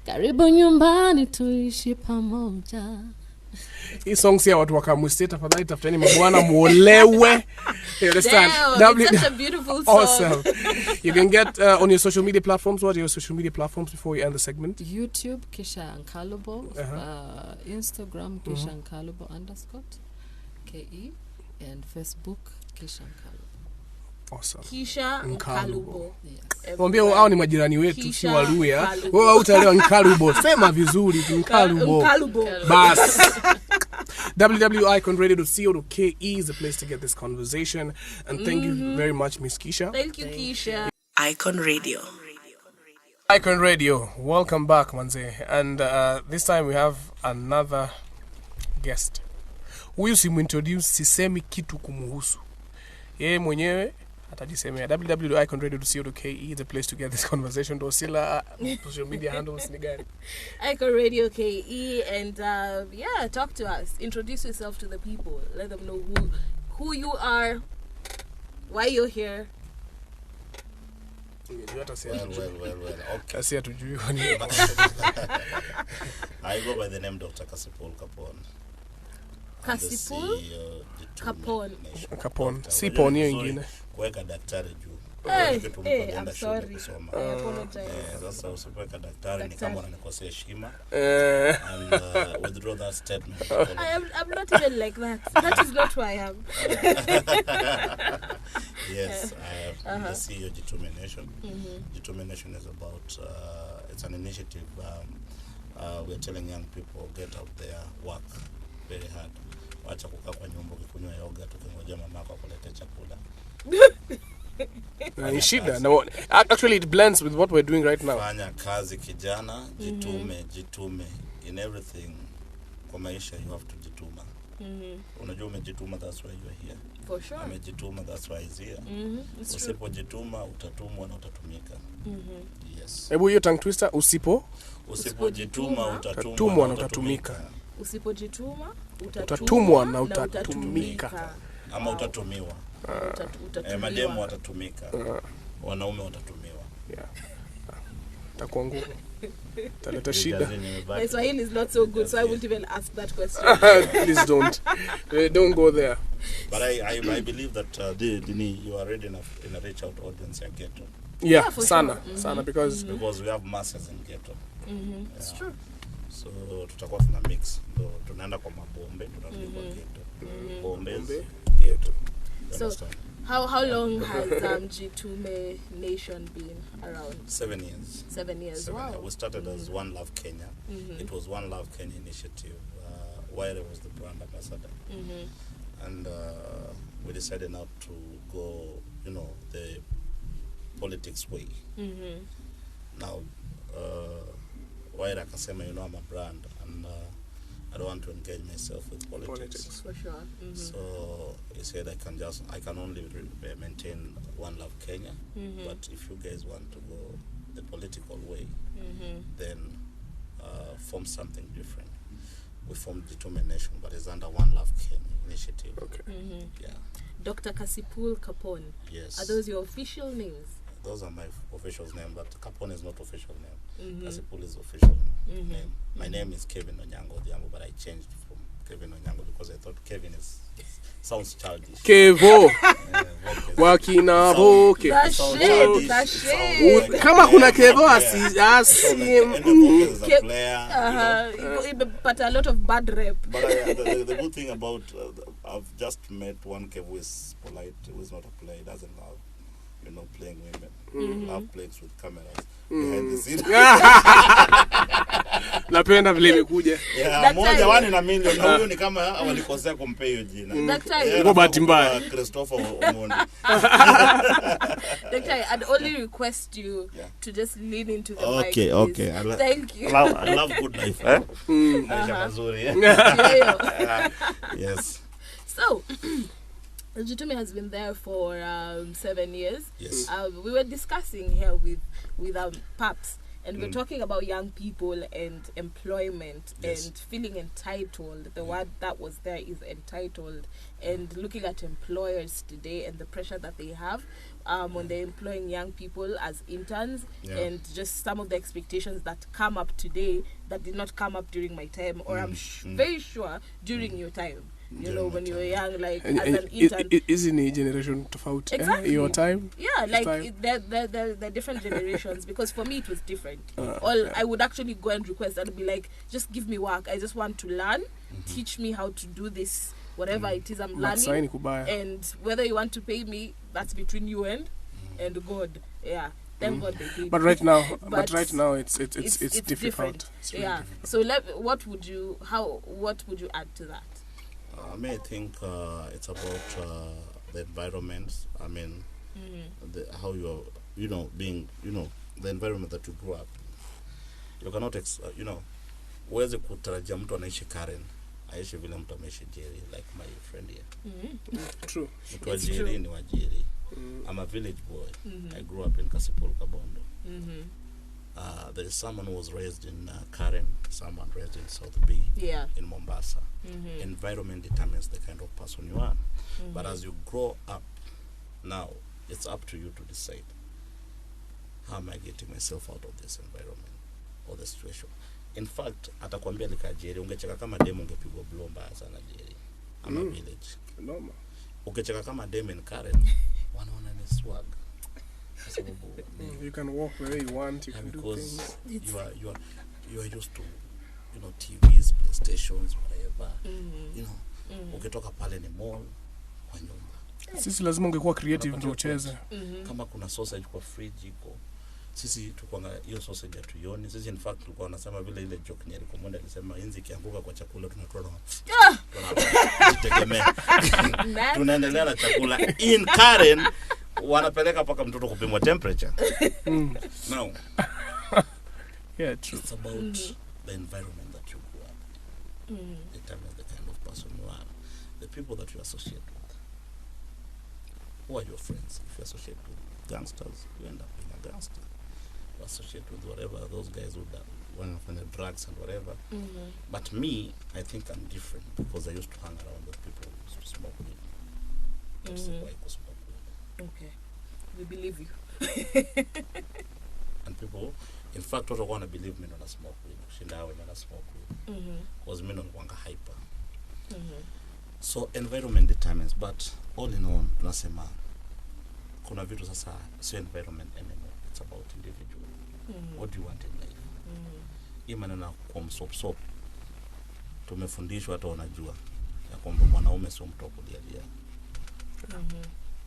Karibu nyumbani tuishi pamoja. Hii song si ya watu wakamuste, tafadhali tafuteni mabwana muolewe. You understand? It's such a beautiful song. Awesome. You can get on your social media platforms. What are your social media platforms before we end the segment? YouTube, Keisha Nkalubo. Instagram, Keisha Nkalubo _KE. And Facebook, Keisha Nkalubo. Awesome. Keisha Nkalubo. Yes. Mwambie hao ni majirani wetu, si Waluya. Wewe utaelewa Nkalubo. Sema vizuri Nkalubo. Bas. www.iconradio.co.ke is the place to get this conversation. And thank you very much, Miss Keisha. Thank you, Keisha. Icon Radio. Icon Radio, welcome back, manze. And this time we have another guest. Huyu simuintroduce, sisemi kitu kumuhusu. Yeye mwenyewe atajisemea. www.iconradio.co.ke is the place to get this conversation. Dorsila, social media handles ni gani? Icon Radio KE, and talk to us. Introduce yourself to the people. Let them know who you are, why you're here. Well. Okay. I go by the name Dr. Cassypool Capone. Cassypool? Capone. Sipon hiyo ingine. Kuweka daktari juu. I'm sorry. I apologize. Sasa usipoweka daktari ni kama unanikosea heshima. And withdraw that statement. I'm not even like that. That is not who I am. Yes, I have the CEO Jitume Nation. Jitume Nation is about, it's an initiative. We're telling young people, get out there, work very hard. Wacha kukaa kwa nyumba ukikunywa yoga tukingoja mamako akulete chakula. Shida. No, actually it blends with what we're doing right now. Fanya kazi kijana, jitume in everything. Kwa maisha you have to jituma. Unajua umejituma, that's why you are here. For sure. Amejituma, that's why he's here. Usipojituma utatumwa na utatumika. Yes. Hebu hiyo tongue twister, usipojituma utatumwa na utatumika. Usipojituma utatumwa na utatumika. Ama utatumiwa. Mademu watatumika. Wanaume watatumiwa. Yeah. Takuwa ngumu. Taleta shida. My Swahili is not so good, so I won't even ask that question. Please don't. Don't go there. But I believe that you are already in a reach out audience in ghetto. Yeah, sana. Sana because we have masses in ghetto. It's true. So tutakuwa tuna mix. Tunaenda kwa mabombe, tunarudi kwa ghetto. Bombe, ghetto. So How long has Jitume Nation been around? 7 years. 7 years. 7 Wow. years. We started as One Love Kenya. It was One Love Kenya initiative. Myra was the brand ambassador. And we decided not to go, the politics way. Now, Myra akasema, I'm a brand, and I don't want to engage myself with politics. For sure. So he said, I can only maintain One Love Kenya, but if you guys want to go the political way, then form something different. We formed Jitume Nation, but it's under One Love Kenya initiative. Okay. Yeah. Dr. Cassypool Capone. Yes. Are those your official names? Those are my official names, but Capone is not official name. Cassypool is official name. My name is Kevin Onyango Odhiambo, but I changed from Kevin Onyango because I thought Kevin sounds childish. Kevo. Wakina boke. That shit. Kama kuna Kevo but a lot of bad rep. But the good thing about I've just met one Kevo who is polite, who is not a player. He doesn't love playing women. Love plays with cameras behind the scene. Napenda vile imekuja. Moja wani na milioni na huyo ni kama walikosea kumpa hiyo jina. Kwa bahati mbaya. Christopher Omondi. Doctor, I'd only request you to just lean into the mic. Okay. Thank you. I love good life, Maisha mazuri, Yes. So, Jitume has been there for 7 years. Yes. We were discussing here with Paps, and we're talking about young people and employment and feeling entitled. The word that was there is entitled, and looking at employers today and the pressure that they have when they're employing young people as interns, and just some of the expectations that come up today that did not come up during my time, or I'm very sure during your time. When you were young, like as an intern. Isn't a generation tofauti? Exactly. Your time? Yeah, like they're different generations, because for me it was different. I would actually go and request, I'd be like, just give me work. I just want to learn. Teach me how to do this, whatever it is I'm learning. And whether you want to pay me, that's between you and God. Yeah. Thank God they did. But right now, it's difficult. Different. It's really difficult. So what would you add to that? I think it's about the environment. I mean, how you are, being, the environment that you grew up. You cannot, uweze kutarajia mtu anaishi Karen, aishi vile mtu ameishi Jerry, like my friend here. True. Mtu wa Jerry ni wa Jerry. I'm a village boy. I grew up in Cassypool, Kabondo. There is someone who was raised in Karen, someone raised in South Bay, in Mombasa. Environment determines the kind of person you are. But as you grow up, now it's up to you to decide, how am I getting myself out of this environment or the situation. In fact, atakwambia lika Jerry, ungecheka kama demo ungepigwa blow mbaya sana Jerry. I'm a village. Normal. Ungecheka kama demo in Karen, wanaona ni swag. You can walk where you want, you can do things. You are used to, TVs, PlayStations, whatever. Ukitoka pale ni mall, kwa nyumba. Sisi lazima ungekuwa creative ndio ucheze. Kama kuna sausage kwa fridge iko. Sisi tukwanga hiyo sausage ya tuyoni. Sisi in fact tulikuwa tunasema vile ile joke ni recommend alisema inzi kianguka kwa chakula tunatoa. Tunategemea. Tunaendelea na chakula. In Karen wanapeleka paka mtoto kupimwa temperature. Now, true. It's about the environment that you grew up. Determines the kind of person you are. The people that you associate with. Who are your friends? If you associate with gangsters, you end up being a gangster. You associate with whatever, those guys who want to find drugs and whatever. But me, I think I'm different because I used to hang around with people who used to smoke weed. That's why I could smoke weed. Okay. We believe you. And people, in fact, don't want to believe me when I smoke weed. Shindawe when I smoke weed. Because me don't want to hyper. So environment determines, but all in all, tunasema kuna vitu sasa sio environment anymore. It's about individual. What do you want in life? Hii maneno kwa msop tumefundishwa hata unajua ya kwamba mwanaume sio mtu wa kulialia.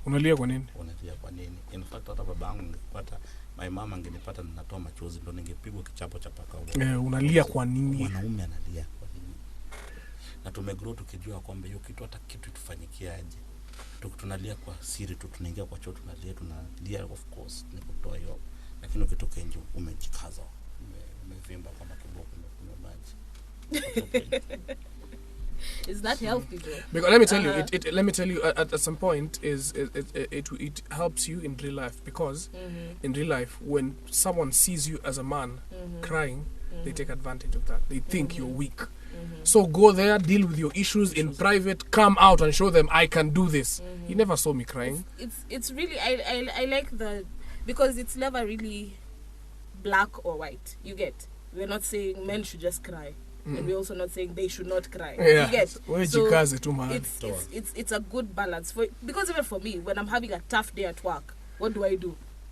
Unalia kwa nini? Unalia kwa nini? In fact hata babangu ningepata, my mama angenipata ninatoa machozi ndio ningepigwa kichapo cha paka. Unalia kwa nini? Mwanaume analia kwa nini? Na tumegrow tukijua kwamba hiyo kitu hata kitu tufanyikia aje. Tunalia kwa siri tu, tunaingia kwa choo tunalia of course ni kutoa hiyo. Lakini ukitoka nje umejikaza. Umevimba kama kiboko umekunywa maji. Is that healthy though? Because let me tell you, at some point it helps you in real life, because in real life when someone sees you as a man crying, they take advantage of that. They think you're weak. So go there, deal with your issues in private, come out and show them I can do this. He never saw me crying. It's really I like the, because it's never really black or white. You get? We're not saying men should just cry. And we're also not saying they should not cry. Yeah. You get? So it's a good balance, because even for me, when I'm having a tough day at work, what do? I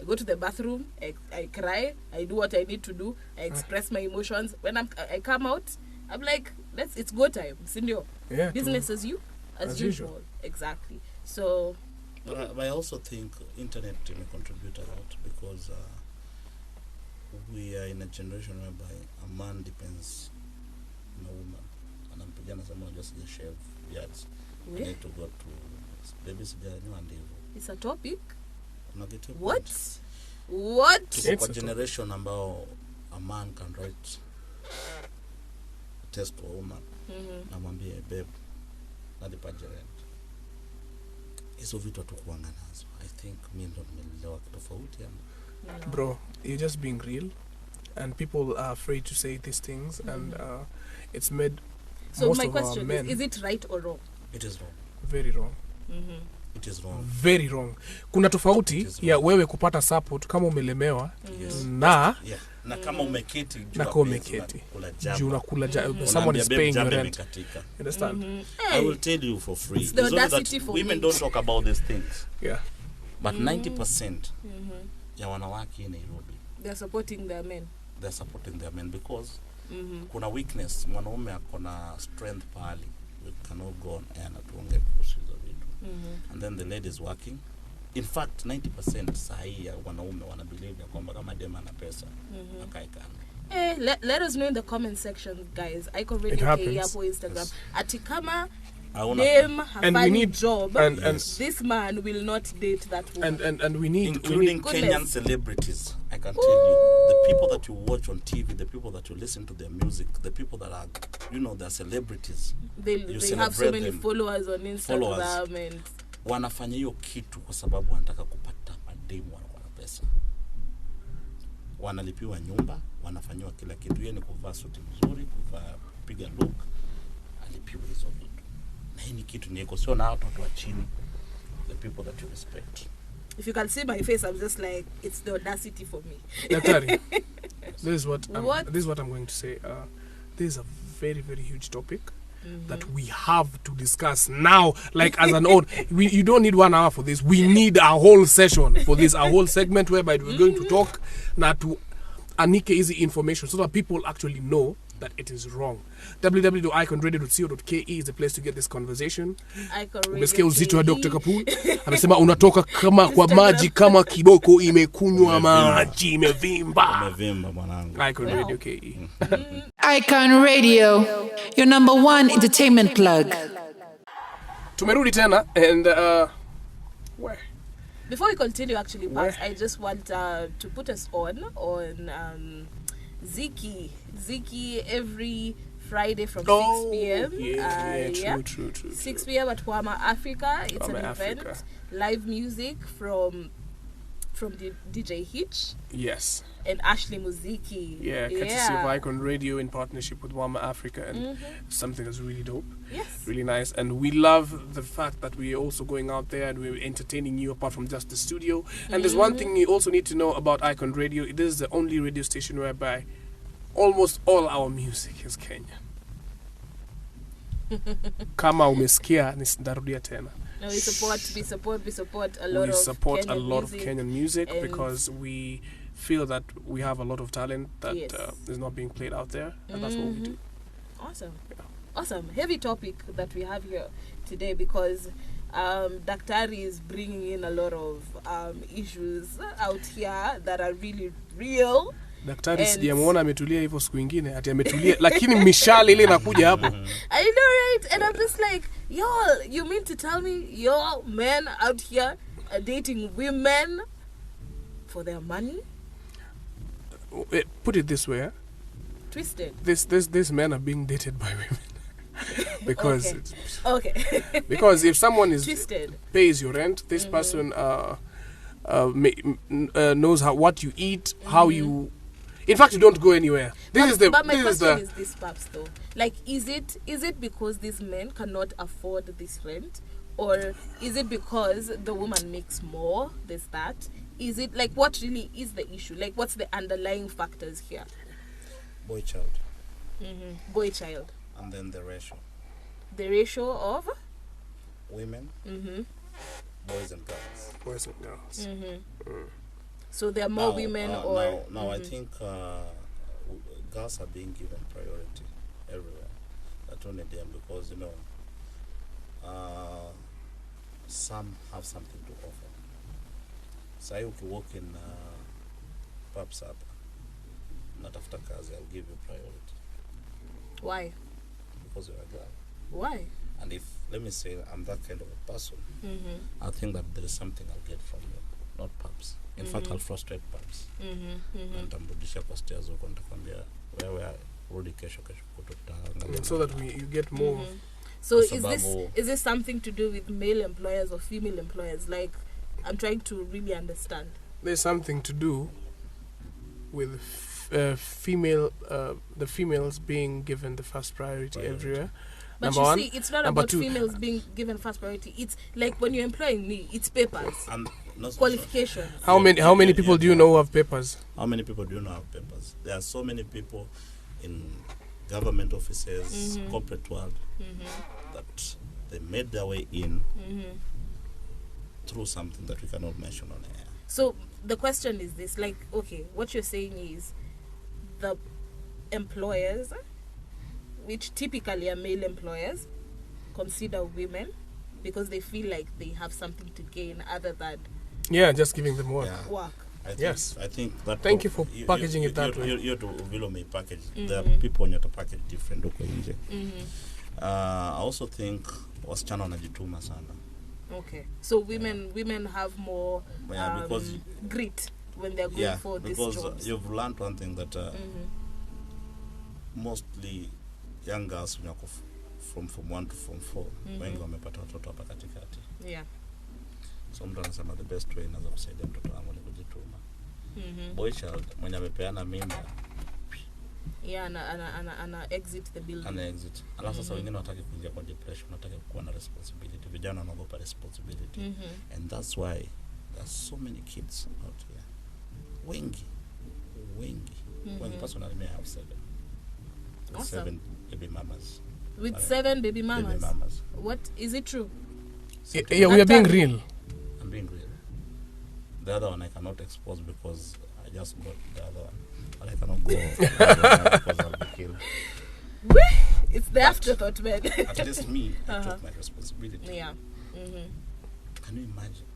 go to the bathroom, I cry, I do what I need to do, I express my emotions. When I come out, I'm like, it's go time, Sindio. Yeah, business as usual. Exactly. So but I also think internet may contribute a lot, because we are in a generation whereby a man depends on a woman. And I'm pijana someone just shave yards. I need to go to baby sijana and it's a topic. What? It's a generation ambao a man can write a test to a woman. Namwambie babe, nalipaje rent. Hizo vitu hatukuanga nazo. I think mimi ndo nimelelewa tofauti ama. Bro, you're just being real, and people are afraid to say these things, and it's made so most my of our question men. Is it right or wrong? It is wrong. Very wrong. It is wrong. Very wrong. Kuna tofauti ya wewe kupata support kama umelemewa na na kama umeketi juu unakula someone is paying your rent. Understand? I will tell you for free. Women don't talk about these things. Yeah. But 90% ya wanawake in Nairobi, they're supporting their men because kuna weakness, mwanaume akona strength pali, we cannot go on air na tuongee kuhusu hizo vitu. And then the lady is working. In fact 90% sahi ya wanaume wana believe ya kwamba kama dema ana pesa akaekana. Let us know in the comment section, guys. I can read your hapo Instagram. Yes. Ati kama them have a job, and this man will not date that woman. And we need, including Kenyan celebrities. I can tell you, the people that you watch on TV, the people that you listen to their music, the people that are, they're celebrities. They have so many followers on Instagram and wanafanya hiyo kitu kwa sababu wanataka kupata mademu wana pesa. Wanalipiwa nyumba, wanafanywa kila kitu. Yeye ni kuvaa suti mzuri, kuvaa piga look, alipiwa hizo vitu. Na hii ni kitu niko sio na watu wa chini, the people that you respect. If you can see my face, I'm just like, it's the audacity for me. Daktari, this is what I'm going to say. This is a very, very huge topic that we have to discuss now, like as an own. You don't need 1 hour for this. We need a whole session for this, a whole segment whereby we're going to talk now to anike easy information so that people actually know that it is wrong. www.iconradio.co.ke is the place to get this conversation. Umesikia uzito wa Dr. Kapul? Amesema unatoka kama kwa maji kama kiboko imekunywa maji imevimba. Imevimba mwanangu. Icon Radio KE. Icon Radio, your number one entertainment plug. Tumerudi tena and where? Before we continue, actually, Paps, I just want to put us on Ziki every Friday from 6 p.m. True. 6 p.m. at Wama Africa. It's an event, live music from the DJ Hitch. Yes. And Ashley Muziki. Yeah, courtesy of Icon Radio in partnership with Wama Africa, and something that's really dope. Yes. Really nice. And we love the fact that we're also going out there and we're entertaining you apart from just the studio. And there's one thing you also need to know about Icon Radio. It is the only radio station whereby almost all our music is Kenyan. Kama umesikia nitarudia tena. No, we support a lot of Kenyan music because we feel that we have a lot of talent that is not being played out there, and that's what we do. Awesome. Yeah. Awesome. Heavy topic that we have here today, because Daktari is bringing in a lot of issues out here that are really real. Daktari sijamuona ametulia hivyo siku nyingine ati ametulia lakini mishale ile inakuja hapo. I know, right? And I'm just like, y'all, you mean to tell me y'all men out here are dating women for their money? Put it this way. Twisted. These men are being dated by women. Because okay. Because if someone is twisted, pays your rent, this person knows what you eat, how you. In fact, you don't go anywhere. But my question is this, Paps, though. Like, is it because these men cannot afford this rent, or is it because the woman makes more? There's that. Is it like what really is the issue? Like, what's the underlying factors here? Boy child. Boy child. And then the ratio. The ratio of women, boys and girls. Boys and girls. So there are more women, or now I think girls are being given priority everywhere. Not only them, because some have something to offer. So if you walk in Paps up, not after kazi, I'll give you priority. Why? Because you're a girl. Why? And if, let me say, I'm that kind of a person, I think that there is something I'll get from you, not Paps. In fact, I'll frustrate Paps. Nitamrudisha kwa stairs huko, nitakwambia wewe rudi kesho kututanga. So that you get more. So is this something to do with male employers or female employers? Like, I'm trying to really understand. There's something to do with the females being given the first priority everywhere. But Number you one. see, it's not Number about two. females being given first priority. It's like when you're employing me, it's papers, And qualifications. How many people do you know who have papers? How many people do you know have papers? There are so many people in government offices, corporate world, that they made their way in through something that we cannot mention on air. So the question is this, like, okay, what you're saying is the employers, which typically are male employers, consider women because they feel like they have something to gain other than just giving them work. Yeah. work. I think that. Thank you for packaging it that way. You to vilo me package. There are people when you to package different huko nje. I also think wasichana wanajituma sana. Okay, so women have more because grit when they're going for this job. Because you've learned one thing that mostly young girls when you from Form 1 to Form 4 wengi wamepata watoto hapa katikati. Yeah. So mtu anasema the best way naweza kusaidia mtoto wangu ni kujituma. Boy child mwenye amepeana mimba. Yeah, ana exit the building. Ana exit. Alafu sasa wengine wanataka kuingia kwa depression, wanataka kuwa na responsibility. Vijana wanaogopa responsibility. And that's why there's so many kids out here. Wengi. When personally may have 7. Awesome. 7 baby mamas. With 7 baby mamas. Baby mamas. What is it true? Yeah, we are being real. I'm being real. The other one I cannot expose because I just got the other one. But I cannot go because I'll be killed. It's the afterthought, man. At least me, I took my responsibility. Yeah. Can you imagine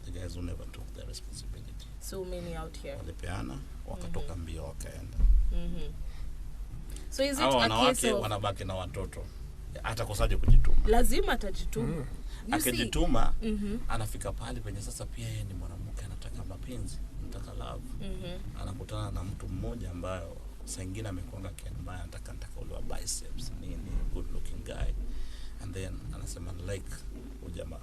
the guys who never took their responsibility? So many out here. Walipeana, wakatoka mbio wakaenda. So is it Hawa a case wanawake of wanabaki na watoto. Atakosaje kujituma? lazima atajituma? Akijituma anafika pale penye sasa pia yeye ni mwanamke anataka mapenzi, anataka love. Anakutana na mtu mmoja ambaye saa nyingine amekuanga kiambaya anataka uliwa biceps nini, good looking guy, and then anasema like ujamaa.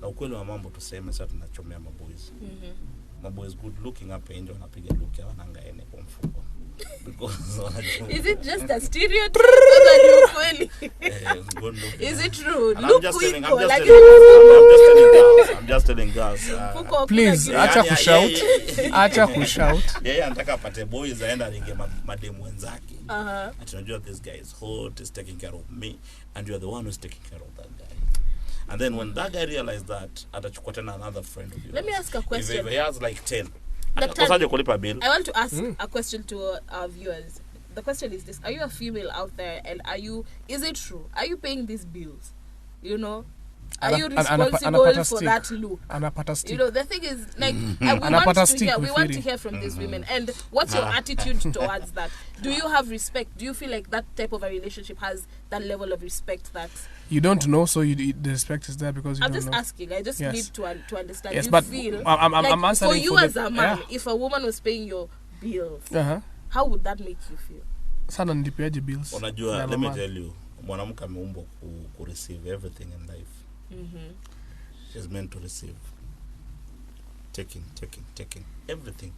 Na ukweli wa mambo tuseme sasa tunachomea maboys. Maboys good looking hapa nje wanapiga look ya wanangaene kwa mfuko. Is it just a stereotype or ukweli? Is it true? I'm Look just who telling, iko, like I'm just telling girls. Please, acha kushout. Acha kushout. Yeah, anataka apate boys aenda ringe mademu wenzake. Ati unajua this guy is hot, is taking care of me, and you are the one who's taking care of that guy. And then when that guy realized that, atachukua tena another friend of yours. Let me ask a question. If he has like 10, Doctor, kulipa bill. I want to ask a question to our viewers. The question is this: are you a female out there, and is it true? Are you paying these bills? You know, Are you responsible for that look? Anapata stick. You know, the thing is, like, we want to hear from these women. And what's your attitude towards that? Do you have respect? Do you feel like that type of a relationship has that level of respect that... You don't know, so the respect is there because you I'm don't just know. asking. I just need to understand. Yes, you but feel I'm answering for you for as a man, if a woman was paying your bills, how would that make you feel? Sana nilipiaje bills. Unajua, let me tell you, mwanamke ameumbwa ku receive everything in life. She's meant to receive. Taking everything.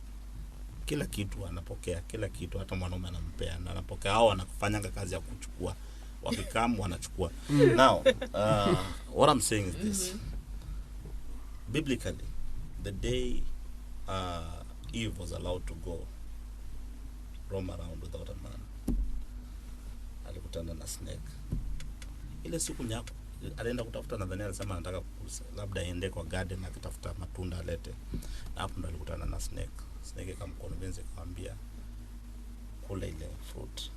Kila kitu anapokea, kila kitu hata mwanaume anampea na anapokea, hao anafanya kazi ya kuchukua. Wakikamu wanachukua. Now, what I'm saying is this. Biblically, the day Eve was allowed to go roam around without a man, alikutana na snake. Ile siku nyako alienda kutafuta, nadhani alisema anataka labda aende kwa garden akitafuta matunda alete. Na hapo ndo alikutana na snake. Snake ikamconvince akamwambia kula ile fruit.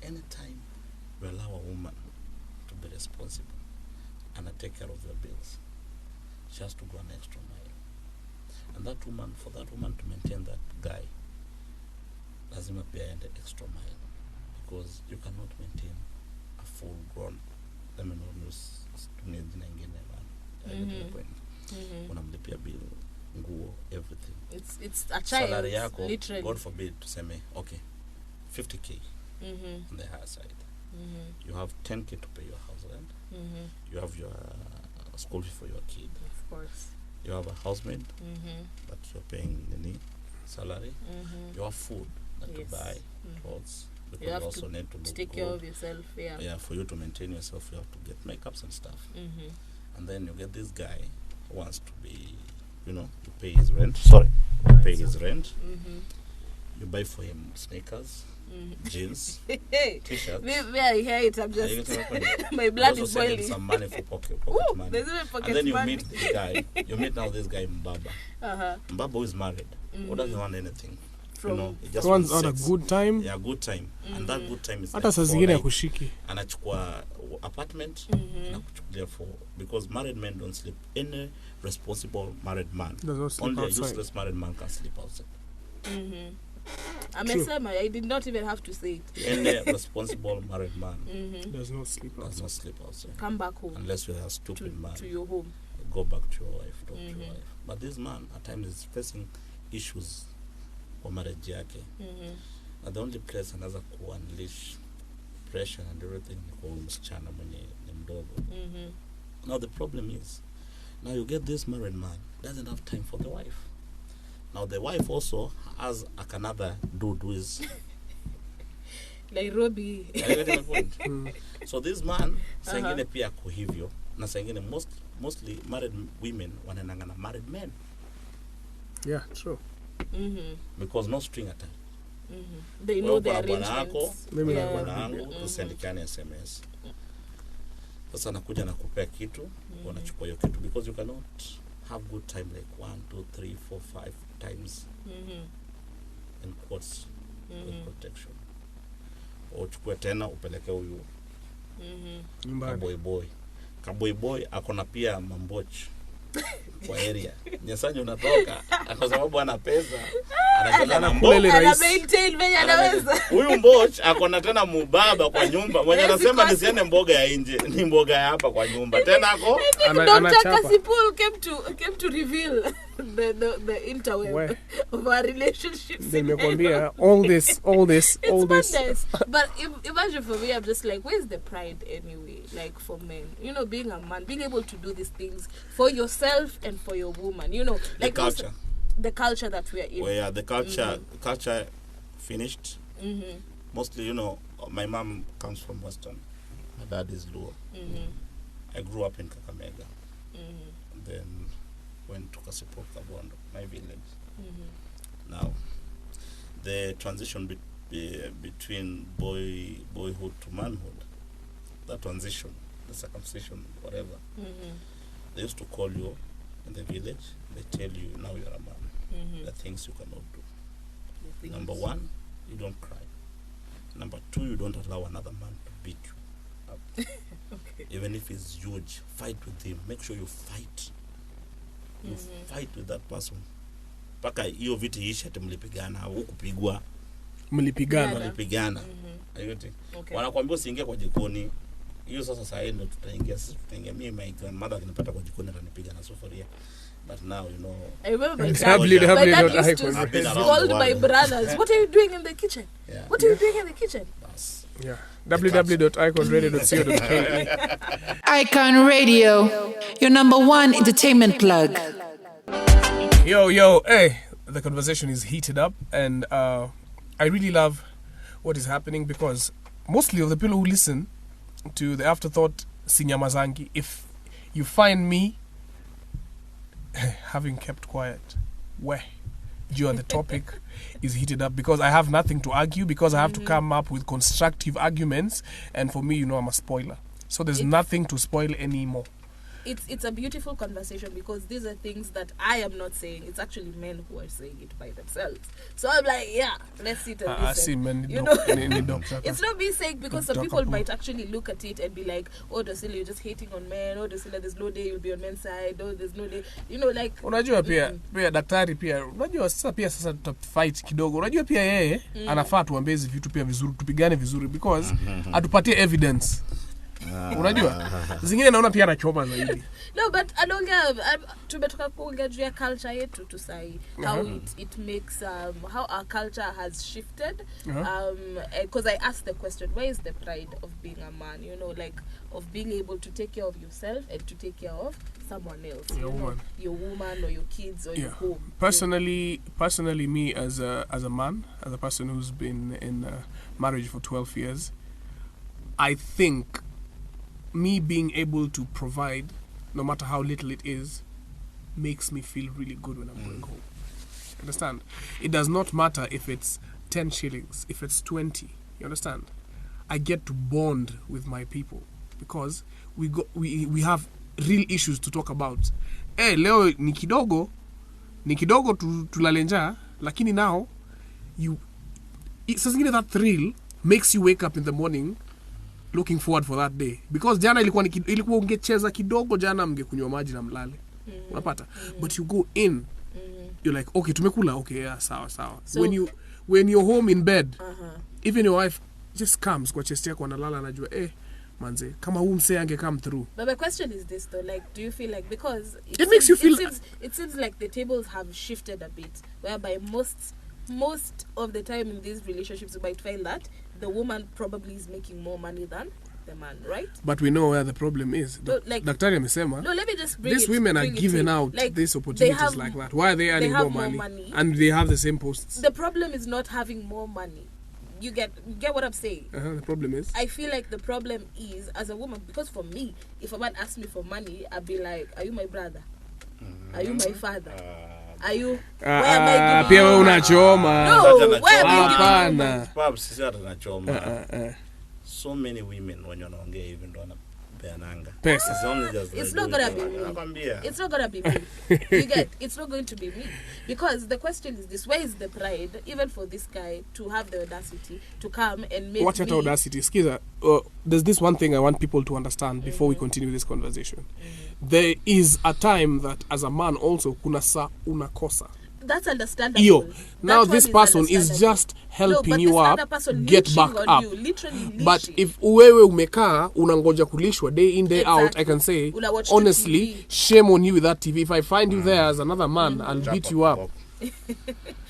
Anytime you allow a woman to be responsible and take care of your bills, she has to go an extra mile. And that woman, for that woman to maintain that guy, lazima pia aende extra mile, because you cannot maintain a full grown, let me not use tumia jina ingine man, unamlipia bill, nguo, everything. It's a child, salary yako, literally. God forbid, tuseme, okay, 50k on the higher side. You have 10k to pay your house rent. You have your school fee for your kid. Of course. You have a housemaid that you're paying the salary. You have food that you buy, clothes. Because you also need to take care of yourself. Yeah, for you to maintain yourself, you have to get makeups and stuff. And then you get this guy who wants to be, to pay his rent. Pay his rent. You buy for him sneakers, jeans, t-shirts. Maybe I hear it. I'm just my blood is boiling. Some money for pocket money. There's even pocket and then you money. meet this guy. You meet now this guy Mbaba. Mbaba who is married. Who doesn't want anything. He just wants a good time. Yeah, good time. And that good time is hata saa zingine ya kushiki. Anachukua apartment anakuchukulia for, because married men don't sleep. Any responsible married man, only outside. A useless married man can sleep outside. I did not even have to say it. Any responsible married man does not sleep outside. Come back home. Unless you are a stupid man. To your home. Go back to your wife, talk to your wife. But this man at times is facing issues for marriage yake. And the only place anaweza ku-unleash pressure and everything ni kwa msichana mwenye ni mdogo. Now the problem is, now you get this married man doesn't have time for the wife. Now the wife also has another dude who is Nairobi. So this man sengine pia ko hivyo, na sengine mostly married women wanaendanga na married men. Yeah, true. Because no string attached. They know their arrangements. Mimi na bwana wangu tusendikane SMS. Sasa nakuja na kupea kitu, unachukua hiyo kitu, because you cannot have good time like 1, 2, 3, 4, 5 times in quotes with protection. Uchukue tena upeleke huyu kaboy boy akona pia mamboch kwa area. Nyesanyo unatoka kwa sababu ana pesa, anakana huyu mboch akona tena mubaba kwa nyumba mwenye anasema nisiende mboga ya nje, ni mboga ya hapa kwa nyumba tena ako Dr. Cassypool came to reveal the interweb of our relationships. Nimekwambia all this. But imagine for me, I'm just like, where's the pride anyway? Like for men, being a man, being able to do these things for yourself and for your woman, like the culture that we are in. Well, yeah, the culture finished. Mostly, my mom comes from Western. My dad is Luo. I grew up in Kakamega. Then went to Cassypool, my village. Now, the transition between boyhood to manhood, that transition, the circumcision, whatever, they used to call you in the village. They tell you, now you're a man. The things you cannot do. Number 1, you don't cry. Number 2, you don't allow another man to beat you up. Okay. even if he's huge, fight with him. Make sure you fight. You fight with that person. Paka hiyo viti ishe mlipigana au kupigwa. Mlipigana. Ayoti. Wanakuambia usiingie kwa jikoni. Hiyo sasa saa hii ndo tutaingia mimi my grandmother akinipata kwa jikoni atanipiga na sufuria. But now, you know, I remember my dad used to scold my brothers. What are you doing in the kitchen? Yeah. What are you doing in the kitchen? Yeah. www.iconradio.co.ke. Icon Radio, your number one entertainment plug. Yo, hey, the conversation is heated up, and I really love what is happening because mostly of the people who listen to the Afterthought Sinyamazangi, if you find me having kept quiet, the topic is heated up because I have nothing to argue, because I have to come up with constructive arguments, and for me, you know, I'm a spoiler. So there's nothing to spoil anymore. It's a beautiful conversation because these are things that I am not saying. It's actually men who are saying it by themselves. So I'm like, yeah, let's sit and listen. I see men. It's not me saying, because some people might actually look at it and be like, oh, Dorsila, you're just hating on men. Oh, Dorsila, there's no day you'll be on men's side. Oh, there's no day, you know, like. Unajua pia daktari pia unajua sasa tutafight kidogo. Unajua pia yeye anafaa tuambie hizi vitu pia vizuri, tupigane vizuri because atupatie evidence. Unajua zingine naona pia anachoma zaidi. No, but alonga tumetoka kuongea juu ya culture yetu to say how it makes how our culture has shifted, because I asked the question, where is the pride of being a man, you know, like of being able to take care of yourself and to take care of someone else, your woman or your kids or your home. Personally me as a man, as a person who's been in marriage for 12 years, I think me being able to provide, no matter how little it is, makes me feel really good when I'm going home. Understand? It does not matter if it's 10 shillings, if it's 20. You understand? I get to bond with my people because we have real issues to talk about. Leo ni kidogo tulale njaa, lakini now that thrill makes you wake up in the morning looking forward for that day, because jana ilikuwa ungecheza kidogo, jana mngekunywa maji na mlale. Unapata? But you go in, you're like, okay, tumekula, okay, yeah, sawa. So, when you're home in bed, even your wife just comes kwa chest yako analala, anajua manze kama huu mse ange come through. But my question is this though, like, do you feel like, because it makes you feel it seems like the tables have shifted a bit, whereby most of the time in these relationships you might find that the woman probably is making more money than the man, right? But we know where the problem is. Daktari amesema, no, let me just bring these women are given out like, these opportunities like that. Why are they earning more money? And they have the same posts. The problem is not having more money. You get what I'm saying? The problem is? I feel like the problem is, as a woman, because for me, if a man asks me for money, I'd be like, are you my brother? Are you my father? Are you? Where am I giving? Pia wewe unachoma. No, where am I giving? Paps sisi tunachoma. So many women when wanaongea hivi ndo wanapeananga. It's not gonna be me. It's not gonna be me. You get? It's not going to be me, because the question is this: where is the pride, even for this guy to have the audacity to come and make Watch out, audacity. Skiza, there's this one thing I want people to understand before we continue this conversation. There is a time that as a man also kuna saa unakosa. That's understandable. Now this person is just helping you up, get back up. But if wewe umekaa unangoja kulishwa day in day out, I can say honestly, shame on you with that TV. If I find you there as another man, I'll beat you up.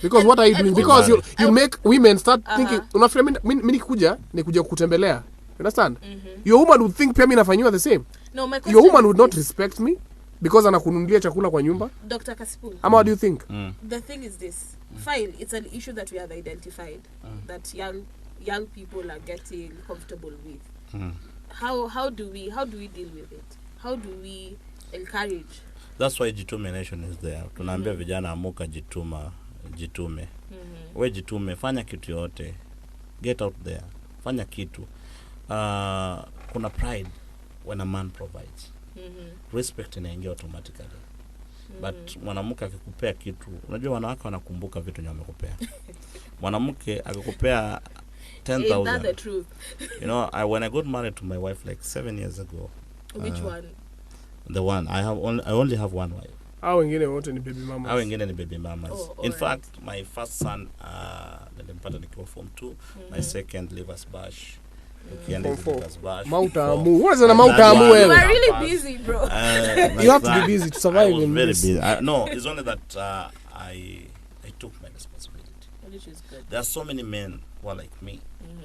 Because what are you doing? Because you make women start thinking, unafikiri mimi nikuja kutembelea. You understand? Your woman would think pia mimi nafanywa the same. No, my your woman would not respect me because anakununulia chakula kwa nyumba. Dr. Cassypool. What do you think? The thing is this. Fine, it's an issue that we have identified that young people are getting comfortable with. How do we deal with it? How do we encourage? That's why Jitume Nation is there. Tunaambia vijana amuka jitume. We jitume, fanya kitu yote. Get out there. Fanya kitu. Kuna pride when a man provides. Respect inaingia automatically. But mwanamke akikupea kitu, unajua wanawake wanakumbuka vitu nyingi wamekupea. Mwanamke akikupea 10,000. Is that the truth? You know, when I got married to my wife like 7 years ago. Which one? The one I only have one wife. Hao wengine wote ni baby mamas. Hao wengine ni baby mamas. In right. fact, my first son nilimpata nikiwa form 2, my second Livers Bash. Ukienda Livers Bash. Mautamu. What is a mautamu You wewe? are really busy, bro. You have to be busy to survive in very this. busy. No, it's only that I took my responsibility. Which is good. There are so many men who are like me,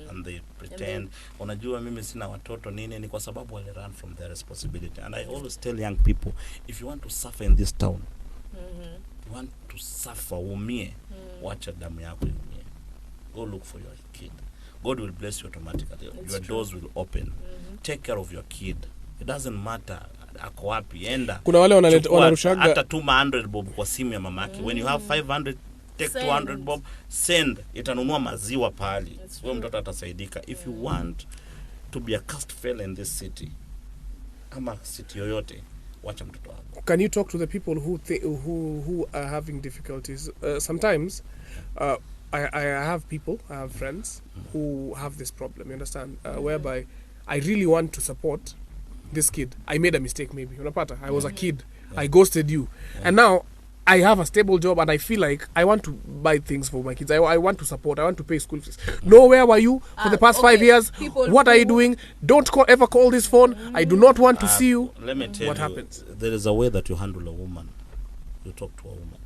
and they pretend unajua mimi sina watoto nini, ni kwa sababu wale run from their responsibility. And I always tell young people, if you want to suffer in this town, you want to suffer umie, wacha damu yako umie. Go look for your kid. God will bless you automatically. Your doors will open. Take care of your kid. It doesn't matter ako wapi, enda. Kuna wale wanarushaga hata 200 bob kwa simu ya mamake. When you have 500, take send. 200 bob, send. Itanunua maziwa pali. Wewe mtoto atasaidika. If you want to be a cast fella in this city, ama city yoyote, wacha mtoto wako. Can you talk to the people who are having difficulties? Sometimes I have people, I have friends who have this problem, you understand? Whereby I really want to support this kid. I made a mistake maybe. Unapata? I was a kid. I ghosted you. And now I have a stable job and I feel like I want to buy things for my kids. I want to support. I want to pay school fees. No, where were you for the past 5 years? What are you doing? Don't ever call this phone. I do not want to see you. Let me tell what you, happens. There is a way that you handle a woman. You talk to a woman.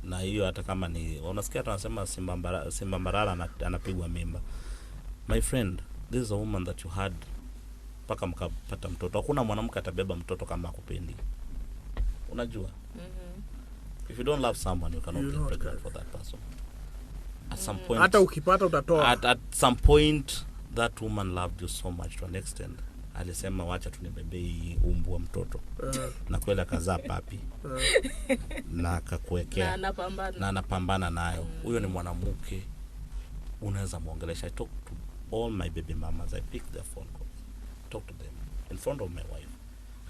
Na hiyo hata kama ni unasikia tunasema Simba Marara anapigwa mimba. My friend, this is a woman that you had paka mkapata mtoto. Hakuna mwanamke atabeba mtoto kama akupendi. Unajua? If you don't love someone, you cannot get pregnant for that person. At some point, hata ukipata utatoa. At some point, that woman loved you so much to an extent. Alisema wacha tunibebe hii umbwa mtoto. Na kweli akazaa papi. Na akakuwekea. Na anapambana nayo. Huyo ni mwanamke unaweza muongelesha. I talk to all my baby mamas. I pick their phone calls. Talk to them in front of my wife.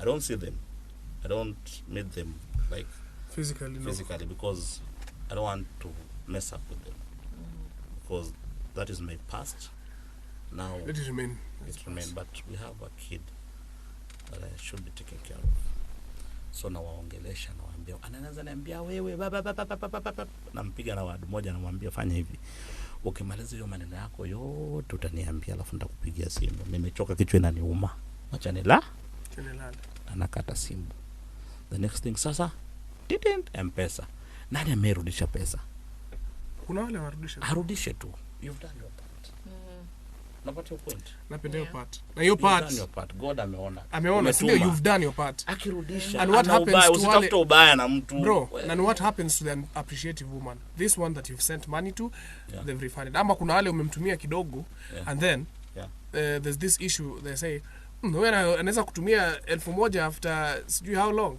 I don't see them. I don't meet them like physically because I don't want to mess up with them. Because that is my past. Now Let it remain. But we have a kid that I should be taking care of. So nawaongelesha, nawaambia anaweza niambia wewe nampiga na word moja, namwambia fanya hivi. Ukimaliza hiyo maneno yako yote utaniambia, alafu nitakupigia simu. Nimechoka, kichwa inaniuma. Acha nilale. Anakata simu. The next thing sasa didn't M-Pesa. Nani amerudisha pesa? Kuna wale warudisha. Arudishe tu. You've done your part. Napata your point. Napenda your part. Na your part. You've done your part. God ameona. Ameona, sio you've done your part. Akirudisha. And what happens to usitafuta ubaya na mtu. Bro, and what happens to the appreciative woman? This one that you've sent money to, they've refunded. Ama kuna wale umemtumia kidogo, and then there's this issue, they say, wewe anaweza kutumia 1,000 after sijui how long?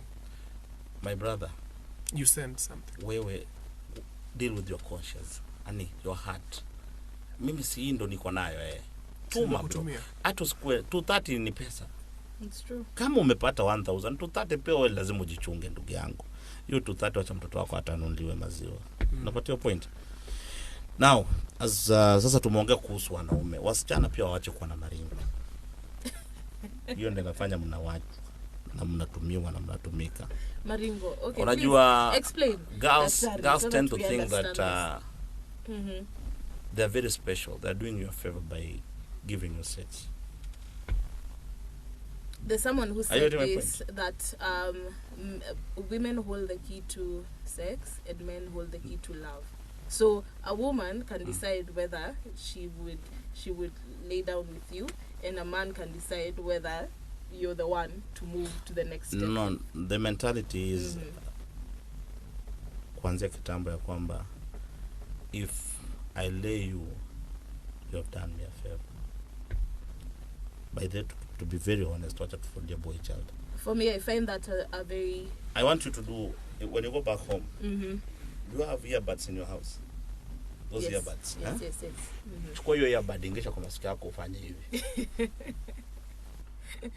My brother, you send something. Wewe deal with your conscience, your heart. Mimi si ndo niko nayo Tuma bro. Hata square 230 ni pesa. It's true. Kama umepata 1,000, 230 pia wewe lazima ujichunge ndugu yangu. Hiyo 230 acha mtoto wako atanunuliwe maziwa. Unapata hiyo point. Now, sasa tumeongea kuhusu wanaume. Wasichana pia waache kuwa na maringo. Hiyo ndio inafanya mnawacha na mnatumiwa na mnatumika. Maringo. Okay. Unajua, explain. Girls tend to think that they're very special. They're doing you a favor by giving you sex. There's someone who said this, that women hold the key to sex and men hold the key to love. So a woman can decide whether she would lay down with you, and a man can decide whether you're the one to move to the next step. No, the mentality is kuanzia kitambo ya kwamba if I lay you have done me a favor. By that, to be very honest, what for your boy child. For me, I find that a very... I want you to do, when you go back home, do you have earbuds in your house? Those earbuds. Yes. Chukua hiyo earbud, ingisha kwa masikio yako ufanye hivi.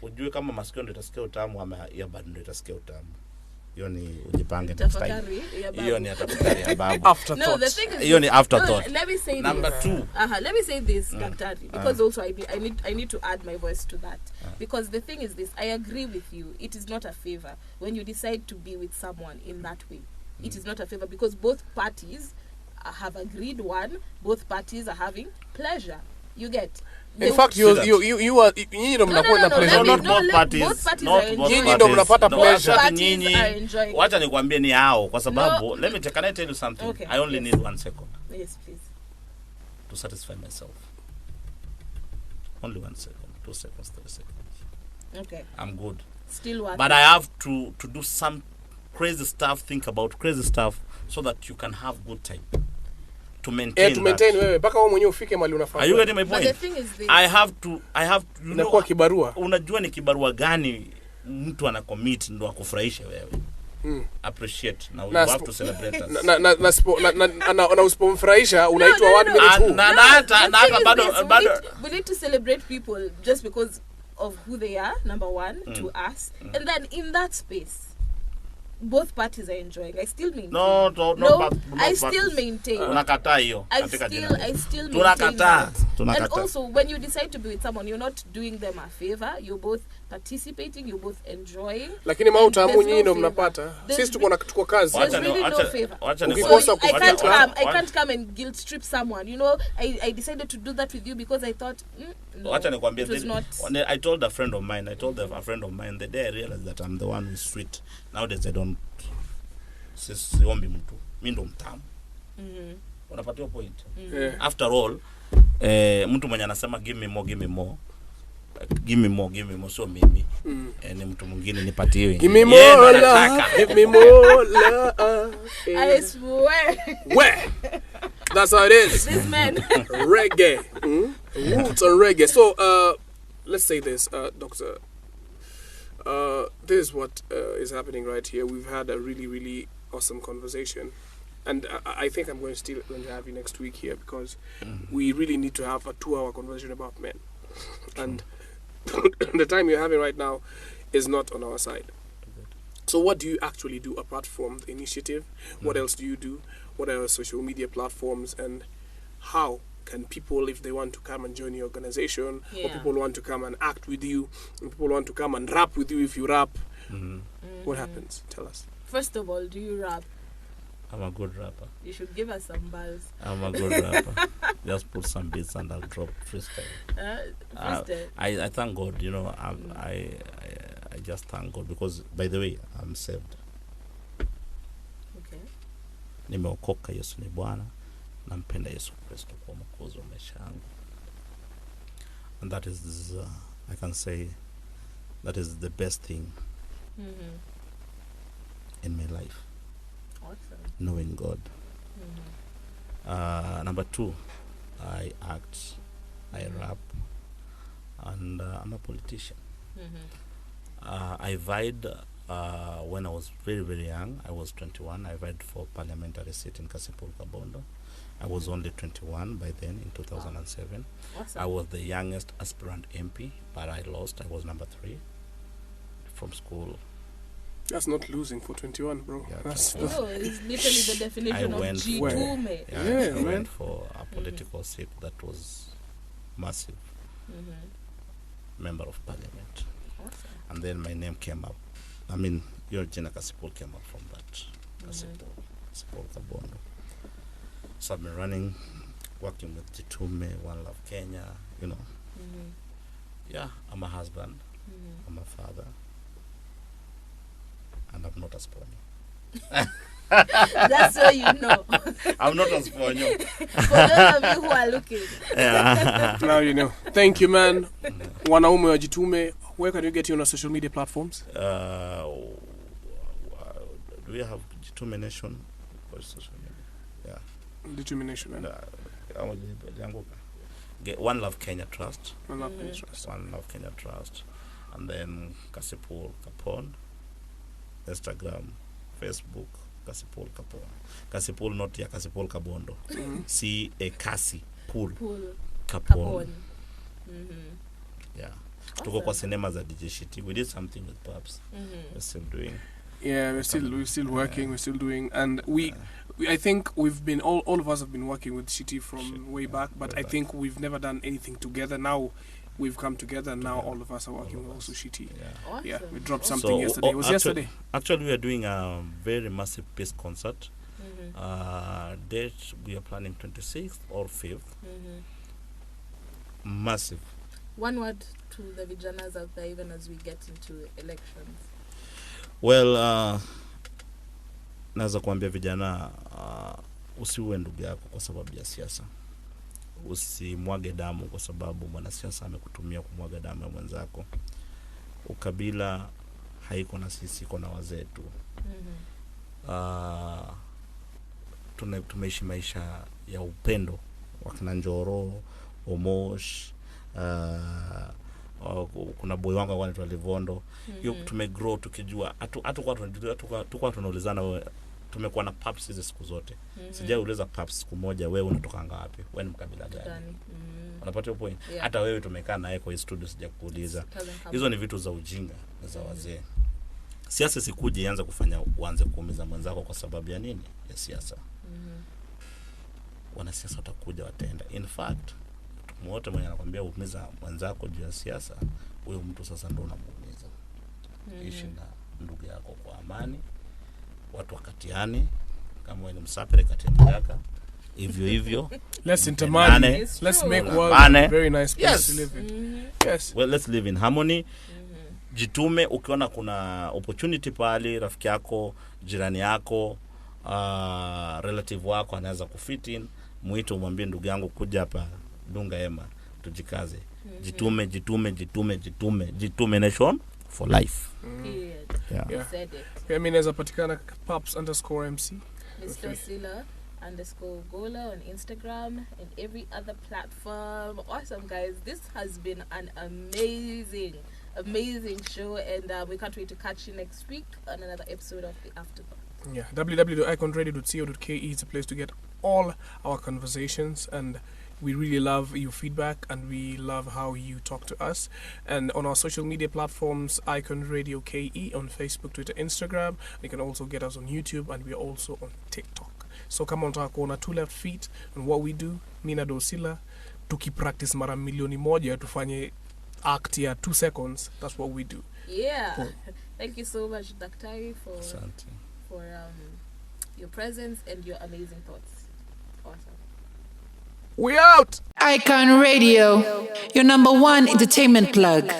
Ujue kama masikio ndio itasikia utamu ama earbud ndio itasikia utamu. hiyo ni ujipange next time. Tafakari ya babu. Hiyo ni tafakari ya babu. Afterthought. No, the thing is, Hiyo ni afterthought. let me say Number this. 2. Let me say this, Daktari, because also I need to add my voice to that. Because the thing is this, I agree with you. It is not a favor when you decide to be with someone in that way. It is not a favor because both parties have agreed both parties are having pleasure. You get. In fact, you are nyinyi ndo mnakuwa pleasure. Not both parties. Both parties Not are both enjoying. Nyinyi ndo mnapata pleasure. Parties are enjoying. Wacha nikwambie ni hao kwa sababu can I tell you something? Okay. I only need 1 second Yes, please. to satisfy myself. Only 1 second, 2 seconds, 3 seconds. Okay. I'm good. Still working. But I have to do some crazy stuff, think about crazy stuff so that you can have good time. To maintain wewe mpaka wewe mwenyewe ufike mahali unafaa. Are you getting my But point? the thing is this. I have to Inakuwa kibarua. Unajua ni kibarua gani mtu ana commit ndo akufurahishe wewe. Appreciate. Now you have to celebrate us. Na usipomfurahisha unaitwa 1 minute huu. Na hata bado we need to celebrate people just because of who they are, number 1 to us. And then in that space both parties are enjoying. I still maintain. No, I still maintain. Unakataa hiyo. I still maintain that. And also, when you decide to be with someone, you're not doing them a favor. You're both participating. You're both enjoying. Lakini mautamu nyinyi ndo mnapata. Sisi tuko kazi. There's really no favor. So I can't come and guilt trip someone. You know, I decided to do that with you because I thought, no, it was not. I told a friend of mine, the day I realized that I'm the one who's sweet. Nowadays I don't siombi mtu. Mimi ndo mtamu. Unapata point. After all, mtu mwenye anasema give me more. Give me more so mimi. Ni mtu mwingine nipatie. Give me more love. Give me more love. I swear. Where? That's how it is. This man. Reggae. Roots and reggae. So, let's say this, Doctor. This is what is happening right here. We've had a really, really awesome conversation. And I think I'm going to have you next week here because we really need to have a 2-hour conversation about men. And the time you're having right now is not on our side. So what do you actually do apart from the initiative? What else do you do? What are social media platforms? And how can people, if they want to come and join your organization, or people want to come and act with you, and people want to come and rap with you if you rap, what happens? Tell us. First of all, do you rap? I'm a good rapper. You should give us some buzz. I'm a good rapper. Just put some beats and I'll drop freestyle. I thank God, you know, I just thank God because, by the way, I'm saved. Okay. Nimeokoka, Yesu ni Bwana. Nampenda Yesu Kristo kwa mwokozi wa maisha yangu. And that is, I can say, that is the best thing in my life. Awesome. Knowing God. Number 2, I act, I rap, and I'm a politician. I vied when I was very, very young. I was 21. I vied for parliamentary seat in Cassypool, Kabondo. I was only 21 by then in 2007. Awesome. I was the youngest aspirant MP, but I lost. I was number 3 from school. That's not losing for 21, bro. Yeah, That's it's literally the definition of G2. I went for a political seat that was massive. Member of Parliament. Awesome. And then my name came up. I mean, your Jina Cassypool came up from that. Cassypool Kabondo. So I've been running, working with Jitume, One Love Kenya, you know. Yeah, I'm a husband. I'm a father. And I'm not a sponyo. That's so you know. I'm not a sponyo. For those of you who are looking. Yeah. Now you know. Thank you, man. Wanaume wa Jitume. Where can you get you on our social media platforms? Do we have Jitume Nation? Or social media? Yeah. Jitume Nation, man. One Love Kenya Trust. One Love Kenya Trust. One Love Kenya Trust. And then Cassypool Kapon. Instagram, Facebook, Cassypool Kapon. Cassypool, not ya Cassypool Kabondo. See a Cassypool Kapon. Yeah. Awesome. Tuko kwa cinema za DJ Shiti. We did something with Paps. We're still doing. Yeah, we're still working. We're still doing, and I think we've been all of us have been working with Shitty from way back, but I think we've never done anything together. Now we've come together, and now all of us are working with also Shitty. Yeah. Awesome. Yeah, we dropped something yesterday. It was yesterday. Actually, we are doing a very massive peace concert. Date we are planning 26th or 5th. Massive. One word to the vijanas out there, even as we get into elections. Well, naweza kuambia vijana usiue ndugu yako kwa sababu ya siasa. Usimwage damu kwa sababu mwanasiasa amekutumia kumwaga damu ya mwenzako. Ukabila haiko na sisi, iko na wazee tu. Tumeishi maisha ya upendo, wakina Njoro, Omosh, kuna boy wangu anaitwa Livondo. Tumegrow tukijua hatu tunaulizana, tumekuwa na Paps hizo siku zote. Sijauliza Paps siku moja wewe unatoka ngapi, wewe ni mkabila gani. Unapata point. Hata wewe tumekaa naye kwa studio sijakuuliza. Hizo ni vitu za ujinga za wazee. Siasa sikuje ianze kufanya uanze kuumiza mwenzako kwa sababu ya nini? Ya siasa. Wanasiasa watakuja wataenda. In fact, mtu wote mwenye anakuambia uumiza mwenzako juu ya siasa, huyo mtu sasa ndio unamuumiza. Ishi na ndugu yako kwa amani. Watu wakatiani kama wewe ni msapere kati ya mjaka. Hivyo. Let's intermarry. Let's make world a very nice place to live in. Yes. Well, let's live in harmony. Jitume ukiona kuna opportunity pale, rafiki yako, jirani yako, relative wako anaweza kufit in, muite umwambie ndugu yangu kuja hapa dunga hema tujikaze. Jitume nation for life. Yeah, mimi naweza patikana Paps_MC. Dorsila _Ogolla on Instagram and every other platform. Awesome, guys. This has been an amazing show, and we can't wait to catch you next week on another episode of the Afterthought. Yeah, www.iconradio.co.ke is a place to get all our conversations, and we really love your feedback, and we love how you talk to us. And on our social media platforms, Icon Radio KE on Facebook, Twitter, Instagram. You can also get us on YouTube, and we are also on TikTok. So come on, talk on 2 left feet, and what we do, Mina Dorsila, tukipractice mara milioni moja tufanye act ya 2 seconds. That's what we do. Yeah. Cool. Thank you so much, Daktari, for your presence and your amazing thoughts. Awesome. We out! Icon Radio, your number 1 entertainment plug.